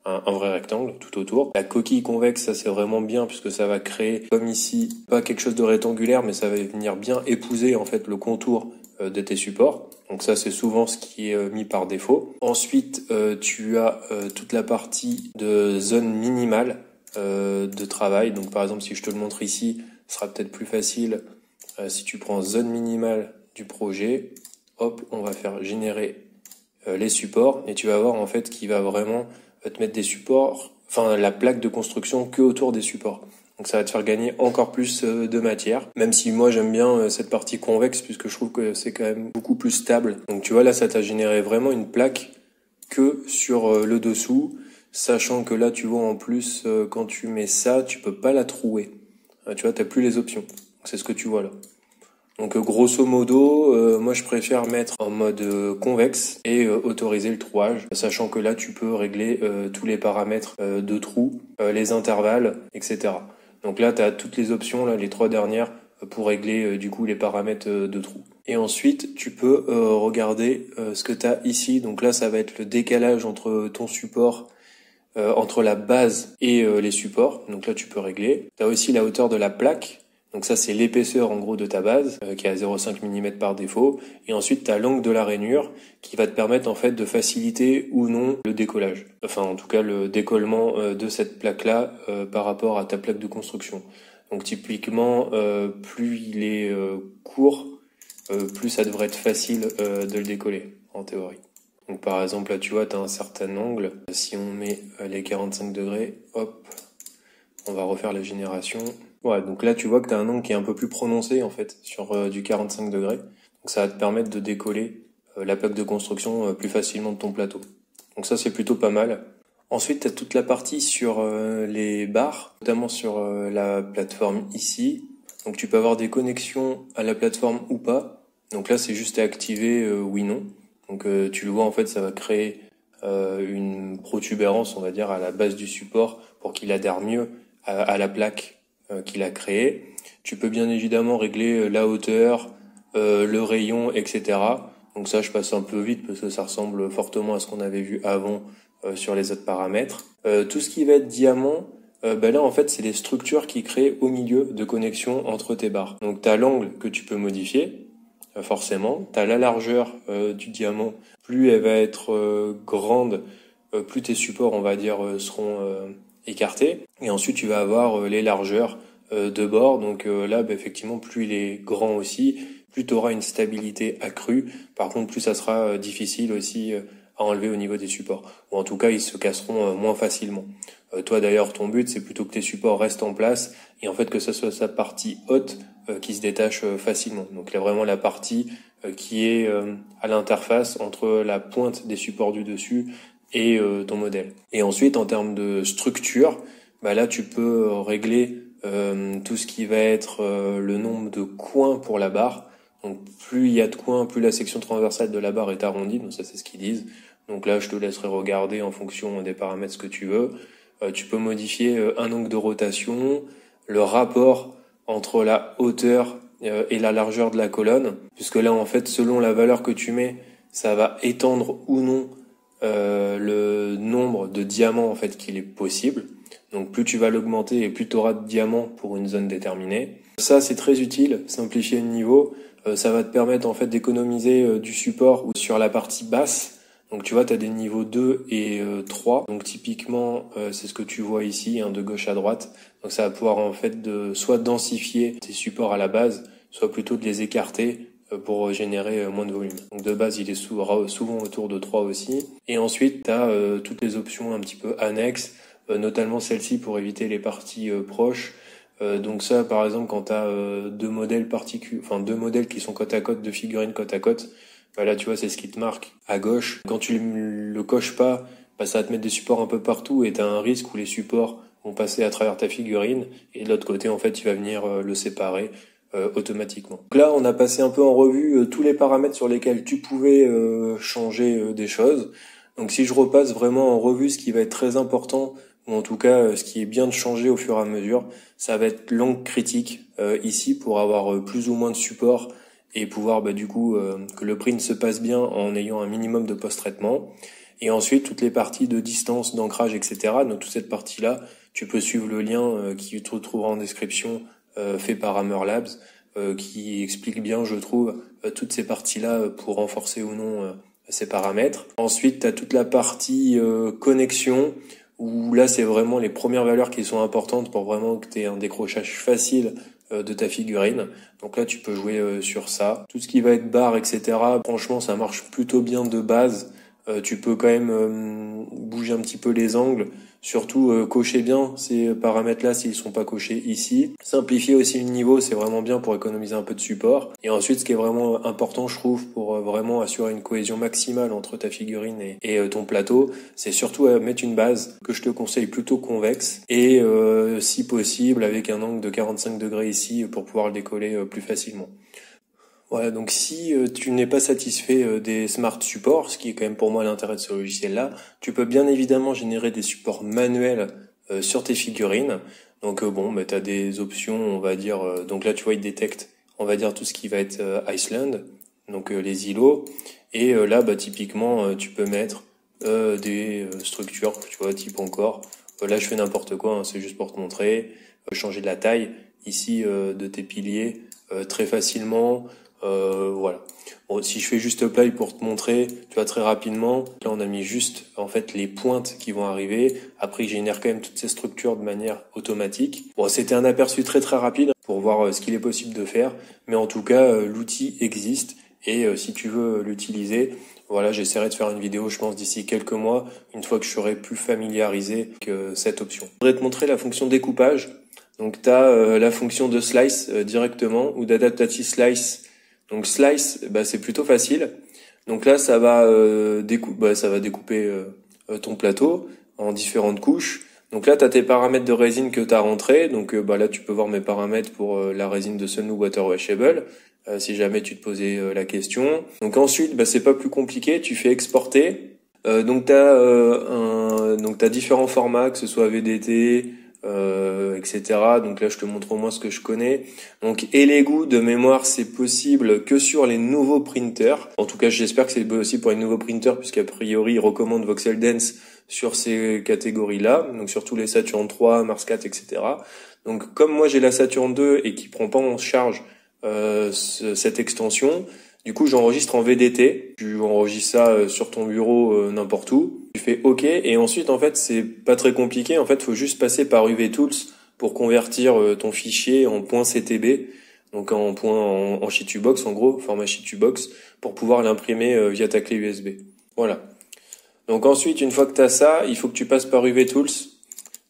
un vrai rectangle tout autour. La coquille convexe, ça c'est vraiment bien puisque ça va créer, comme ici, pas quelque chose de rectangulaire, mais ça va venir bien épouser en fait le contour de tes supports. Donc ça c'est souvent ce qui est mis par défaut. Ensuite, tu as toute la partie de zone minimale de travail. Donc par exemple, si je te le montre ici, ce sera peut-être plus facile. Si tu prends zone minimale du projet, hop, on va faire générer les supports et tu vas voir en fait qu'il va vraiment te mettre des supports, enfin la plaque de construction que autour des supports. Donc ça va te faire gagner encore plus de matière, même si moi j'aime bien cette partie convexe puisque je trouve que c'est quand même beaucoup plus stable. Donc tu vois là ça t'a généré vraiment une plaque que sur le dessous, sachant que là tu vois en plus quand tu mets ça tu peux pas la trouer. Tu vois t'as plus les options. C'est ce que tu vois là. Donc grosso modo, moi je préfère mettre en mode convexe et autoriser le trouage, sachant que là tu peux régler tous les paramètres de trou, les intervalles, etc. Donc là tu as toutes les options, là les trois dernières, pour régler du coup les paramètres de trou. Et ensuite tu peux regarder ce que tu as ici, donc là ça va être le décalage entre ton support, entre la base et les supports, donc là tu peux régler. Tu as aussi la hauteur de la plaque. Donc ça, c'est l'épaisseur en gros de ta base, qui est à 0,5 mm par défaut. Et ensuite, tu as l'angle de la rainure, qui va te permettre en fait de faciliter ou non le décollage. Enfin, en tout cas, le décollement de cette plaque-là par rapport à ta plaque de construction. Donc typiquement, plus il est court, plus ça devrait être facile de le décoller, en théorie. Donc par exemple, là, tu vois, tu as un certain angle. Si on met les 45 degrés, hop, on va refaire la génération. Ouais, donc là, tu vois que tu as un angle qui est un peu plus prononcé, en fait, sur du 45 degrés. Donc ça va te permettre de décoller la plaque de construction plus facilement de ton plateau. Donc ça, c'est plutôt pas mal. Ensuite, tu as toute la partie sur les barres, notamment sur la plateforme ici. Donc tu peux avoir des connexions à la plateforme ou pas. Donc là, c'est juste à activer oui, non. Donc tu le vois, en fait, ça va créer une protubérance, on va dire, à la base du support pour qu'il adhère mieux à la plaque qu'il a créée. Tu peux bien évidemment régler la hauteur, le rayon, etc. Donc ça, je passe un peu vite parce que ça ressemble fortement à ce qu'on avait vu avant sur les autres paramètres. Tout ce qui va être diamant, là en fait c'est les structures qui créent au milieu de connexion entre tes barres. Donc tu as l'angle que tu peux modifier, forcément. Tu as la largeur du diamant. Plus elle va être grande, plus tes supports, on va dire, seront écarté. Et ensuite, tu vas avoir les largeurs de bord. Donc là, effectivement, plus il est grand aussi, plus tu auras une stabilité accrue. Par contre, plus ça sera difficile aussi à enlever au niveau des supports. Ou en tout cas, ils se casseront moins facilement. Toi, d'ailleurs, ton but, c'est plutôt que tes supports restent en place et en fait que ça soit sa partie haute qui se détache facilement. Donc là, vraiment la partie qui est à l'interface entre la pointe des supports du dessus et ton modèle. Et ensuite, en termes de structure, là, tu peux régler tout ce qui va être le nombre de coins pour la barre. Donc plus il y a de coins, plus la section transversale de la barre est arrondie. Donc ça, c'est ce qu'ils disent. Donc là, je te laisserai regarder en fonction des paramètres ce que tu veux. Tu peux modifier un angle de rotation, le rapport entre la hauteur et la largeur de la colonne, puisque là, en fait, selon la valeur que tu mets, ça va étendre ou non le nombre de diamants en fait qu'il est possible. Donc plus tu vas l'augmenter et plus tu auras de diamants pour une zone déterminée. Ça, c'est très utile, simplifier le niveau. Ça va te permettre en fait d'économiser du support ou sur la partie basse. Donc tu vois, tu as des niveaux 2 et 3. Donc typiquement, c'est ce que tu vois ici, de gauche à droite. Donc ça va pouvoir en fait soit densifier tes supports à la base, soit plutôt de les écarter pour générer moins de volume. Donc de base, il est souvent autour de 3 aussi. Et ensuite, tu as toutes les options un petit peu annexes, notamment celle-ci pour éviter les parties proches. Donc ça, par exemple, quand tu as deux modèles qui sont côte à côte, deux figurines côte à côte, là, tu vois, c'est ce qui te marque à gauche. Quand tu le coches pas, ça va te mettre des supports un peu partout et tu as un risque où les supports vont passer à travers ta figurine et de l'autre côté, en fait, tu vas venir le séparer automatiquement. Donc là, on a passé un peu en revue tous les paramètres sur lesquels tu pouvais changer des choses. Donc si je repasse vraiment en revue ce qui va être très important, ou en tout cas ce qui est bien de changer au fur et à mesure, ça va être l'angle critique ici pour avoir plus ou moins de support et pouvoir que le print se passe bien en ayant un minimum de post-traitement. Et ensuite, toutes les parties de distance, d'ancrage, etc. Donc toute cette partie-là, tu peux suivre le lien qui te retrouvera en description fait par Hammer Labs, qui explique bien, je trouve, toutes ces parties-là pour renforcer ou non ces paramètres. Ensuite, tu as toute la partie connexion, où là, c'est vraiment les premières valeurs qui sont importantes pour vraiment que tu aies un décrochage facile de ta figurine. Donc là, tu peux jouer sur ça. Tout ce qui va être barre, etc., franchement, ça marche plutôt bien de base. Tu peux quand même bouger un petit peu les angles, surtout cocher bien ces paramètres-là s'ils sont pas cochés ici. Simplifier aussi le niveau, c'est vraiment bien pour économiser un peu de support. Et ensuite, ce qui est vraiment important, je trouve, pour vraiment assurer une cohésion maximale entre ta figurine et ton plateau, c'est surtout mettre une base que je te conseille plutôt convexe et si possible avec un angle de 45 degrés ici pour pouvoir le décoller plus facilement. Voilà, donc si tu n'es pas satisfait des smart supports, ce qui est quand même pour moi l'intérêt de ce logiciel-là, tu peux bien évidemment générer des supports manuels sur tes figurines. Donc tu as des options, on va dire, donc là tu vois, il détecte, on va dire, tout ce qui va être Iceland, donc les îlots. Et là, typiquement, tu peux mettre des structures, tu vois, type encore. Là, je fais n'importe quoi, c'est juste pour te montrer. Changer de la taille ici de tes piliers très facilement. Voilà. Bon, si je fais juste play pour te montrer, tu vois, très rapidement, là on a mis juste en fait les pointes qui vont arriver. Après, il génère quand même toutes ces structures de manière automatique. Bon, c'était un aperçu très très rapide pour voir ce qu'il est possible de faire, mais en tout cas, l'outil existe et si tu veux l'utiliser, voilà, j'essaierai de faire une vidéo, je pense, d'ici quelques mois, une fois que je serai plus familiarisé que cette option. Je voudrais te montrer la fonction découpage. Donc, tu as la fonction de slice directement ou d'adaptative slice. Donc slice, c'est plutôt facile. Donc là, ça va découper ton plateau en différentes couches. Donc là, tu as tes paramètres de résine que tu as rentrés. Donc là, tu peux voir mes paramètres pour la résine de Sunwoo Water Washable, si jamais tu te posais la question. Donc ensuite, c'est pas plus compliqué, tu fais exporter. Donc tu as différents formats, que ce soit VDT, etc. Donc là, je te montre au moins ce que je connais. Donc, et les goûts de mémoire, c'est possible que sur les nouveaux printers. En tout cas, j'espère que c'est possible pour les nouveaux printers, puisqu'a priori, ils recommandent Voxel Dance sur ces catégories-là. Donc, sur tous les Saturn 3, Mars 4, etc. Donc, comme moi, j'ai la Saturn 2 et qui prend pas en charge cette extension, Du coup, j'enregistre en VDT. Tu enregistres ça sur ton bureau, n'importe où. Tu fais OK. Et ensuite, en fait, c'est pas très compliqué. En fait, faut juste passer par UV Tools pour convertir ton fichier en .ctb. Donc en Shitubox, en gros, format Shitubox, pour pouvoir l'imprimer via ta clé USB. Voilà. Donc ensuite, une fois que tu as ça, il faut que tu passes par UV Tools.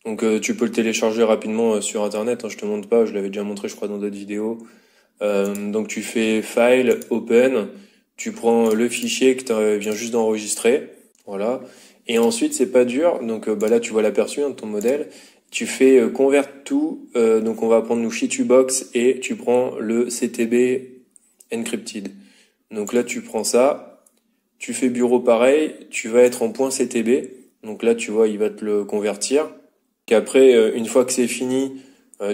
Donc tu peux le télécharger rapidement sur internet, hein, je te montre pas, je l'avais déjà montré je crois dans d'autres vidéos. Donc tu fais File, Open, tu prends le fichier que tu viens juste d'enregistrer, voilà. Et ensuite c'est pas dur, donc là tu vois l'aperçu de ton modèle. Tu fais Convert to, donc on va prendre nous Shitubox et tu prends le CTB Encrypted. Donc là tu prends ça, tu fais bureau pareil, tu vas être en .ctb, donc là tu vois il va te le convertir. Qu'après, une fois que c'est fini,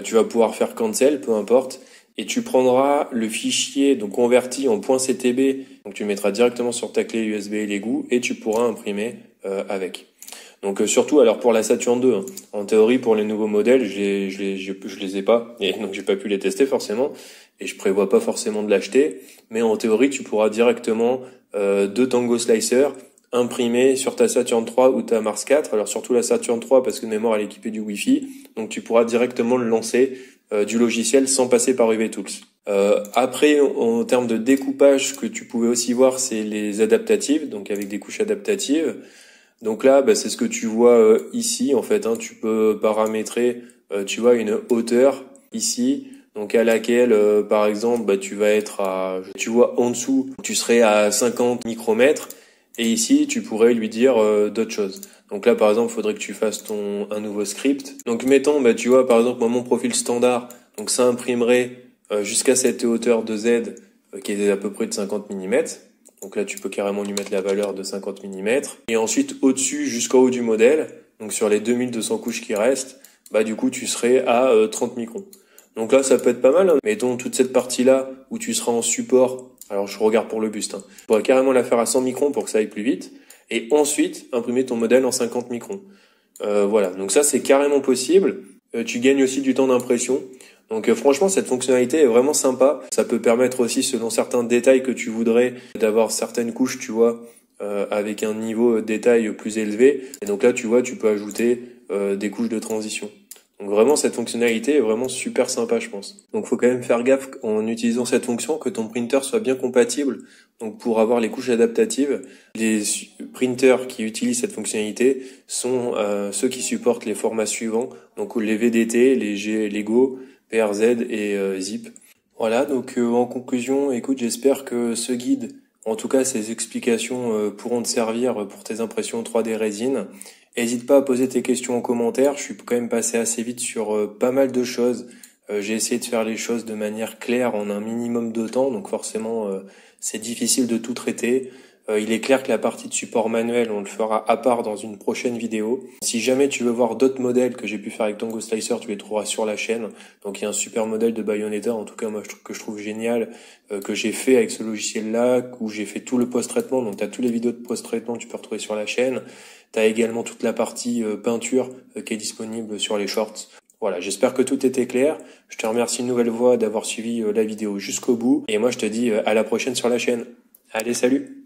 tu vas pouvoir faire cancel, peu importe, et tu prendras le fichier donc converti en .ctb, donc tu le mettras directement sur ta clé USB Elegoo et tu pourras imprimer avec. Donc surtout alors pour la Saturn 2, hein. En théorie pour les nouveaux modèles, je les ai pas et donc j'ai pas pu les tester forcément et je prévois pas forcément de l'acheter, mais en théorie tu pourras directement deux Tango Slicer imprimé sur ta Saturn 3 ou ta Mars 4. Alors surtout la Saturn 3 parce que de mémoire elle est équipée du Wi-Fi, donc tu pourras directement le lancer du logiciel sans passer par UV Tools. Après, en termes de découpage, ce que tu pouvais aussi voir, c'est les adaptatives, donc avec des couches adaptatives. Donc là, c'est ce que tu vois ici en fait. Hein, tu peux paramétrer, tu vois, une hauteur ici. Donc à laquelle, par exemple, tu vas être tu vois, en dessous, tu serais à 50 micromètres. Et ici, tu pourrais lui dire d'autres choses. Donc là, par exemple, il faudrait que tu fasses un nouveau script. Donc mettons, tu vois, par exemple, moi, mon profil standard, donc ça imprimerait jusqu'à cette hauteur de Z qui est à peu près de 50 mm. Donc là, tu peux carrément lui mettre la valeur de 50 mm. Et ensuite, au-dessus, jusqu'en haut du modèle, donc sur les 2200 couches qui restent, du coup, tu serais à 30 microns. Donc là, ça peut être pas mal. Hein. Mettons toute cette partie-là où tu seras en support. Alors, je regarde pour le buste. Hein. Tu pourrais carrément la faire à 100 microns pour que ça aille plus vite. Et ensuite, imprimer ton modèle en 50 microns. Voilà. Donc ça, c'est carrément possible. Tu gagnes aussi du temps d'impression. Donc franchement, cette fonctionnalité est vraiment sympa. Ça peut permettre aussi, selon certains détails que tu voudrais, d'avoir certaines couches, tu vois, avec un niveau de détail plus élevé. Et donc là, tu vois, tu peux ajouter des couches de transition. Donc vraiment, cette fonctionnalité est vraiment super sympa, je pense. Donc faut quand même faire gaffe en utilisant cette fonction que ton printer soit bien compatible. Donc pour avoir les couches adaptatives, les printers qui utilisent cette fonctionnalité sont ceux qui supportent les formats suivants. Donc les VDT, les Lego, PRZ et Zip. Voilà, donc en conclusion, écoute, j'espère que ce guide, en tout cas ces explications pourront te servir pour tes impressions 3D résine. N'hésite pas à poser tes questions en commentaire, je suis quand même passé assez vite sur pas mal de choses. J'ai essayé de faire les choses de manière claire en un minimum de temps, donc forcément c'est difficile de tout traiter. Il est clair que la partie de support manuel, on le fera à part dans une prochaine vidéo. Si jamais tu veux voir d'autres modèles que j'ai pu faire avec Tango Slicer, tu les trouveras sur la chaîne. Donc il y a un super modèle de Bayonetta, en tout cas moi que je trouve génial, que j'ai fait avec ce logiciel-là, où j'ai fait tout le post-traitement. Donc tu as tous les vidéos de post-traitement que tu peux retrouver sur la chaîne. Tu as également toute la partie peinture qui est disponible sur les shorts. Voilà, j'espère que tout était clair. Je te remercie une nouvelle fois d'avoir suivi la vidéo jusqu'au bout. Et moi je te dis à la prochaine sur la chaîne. Allez, salut!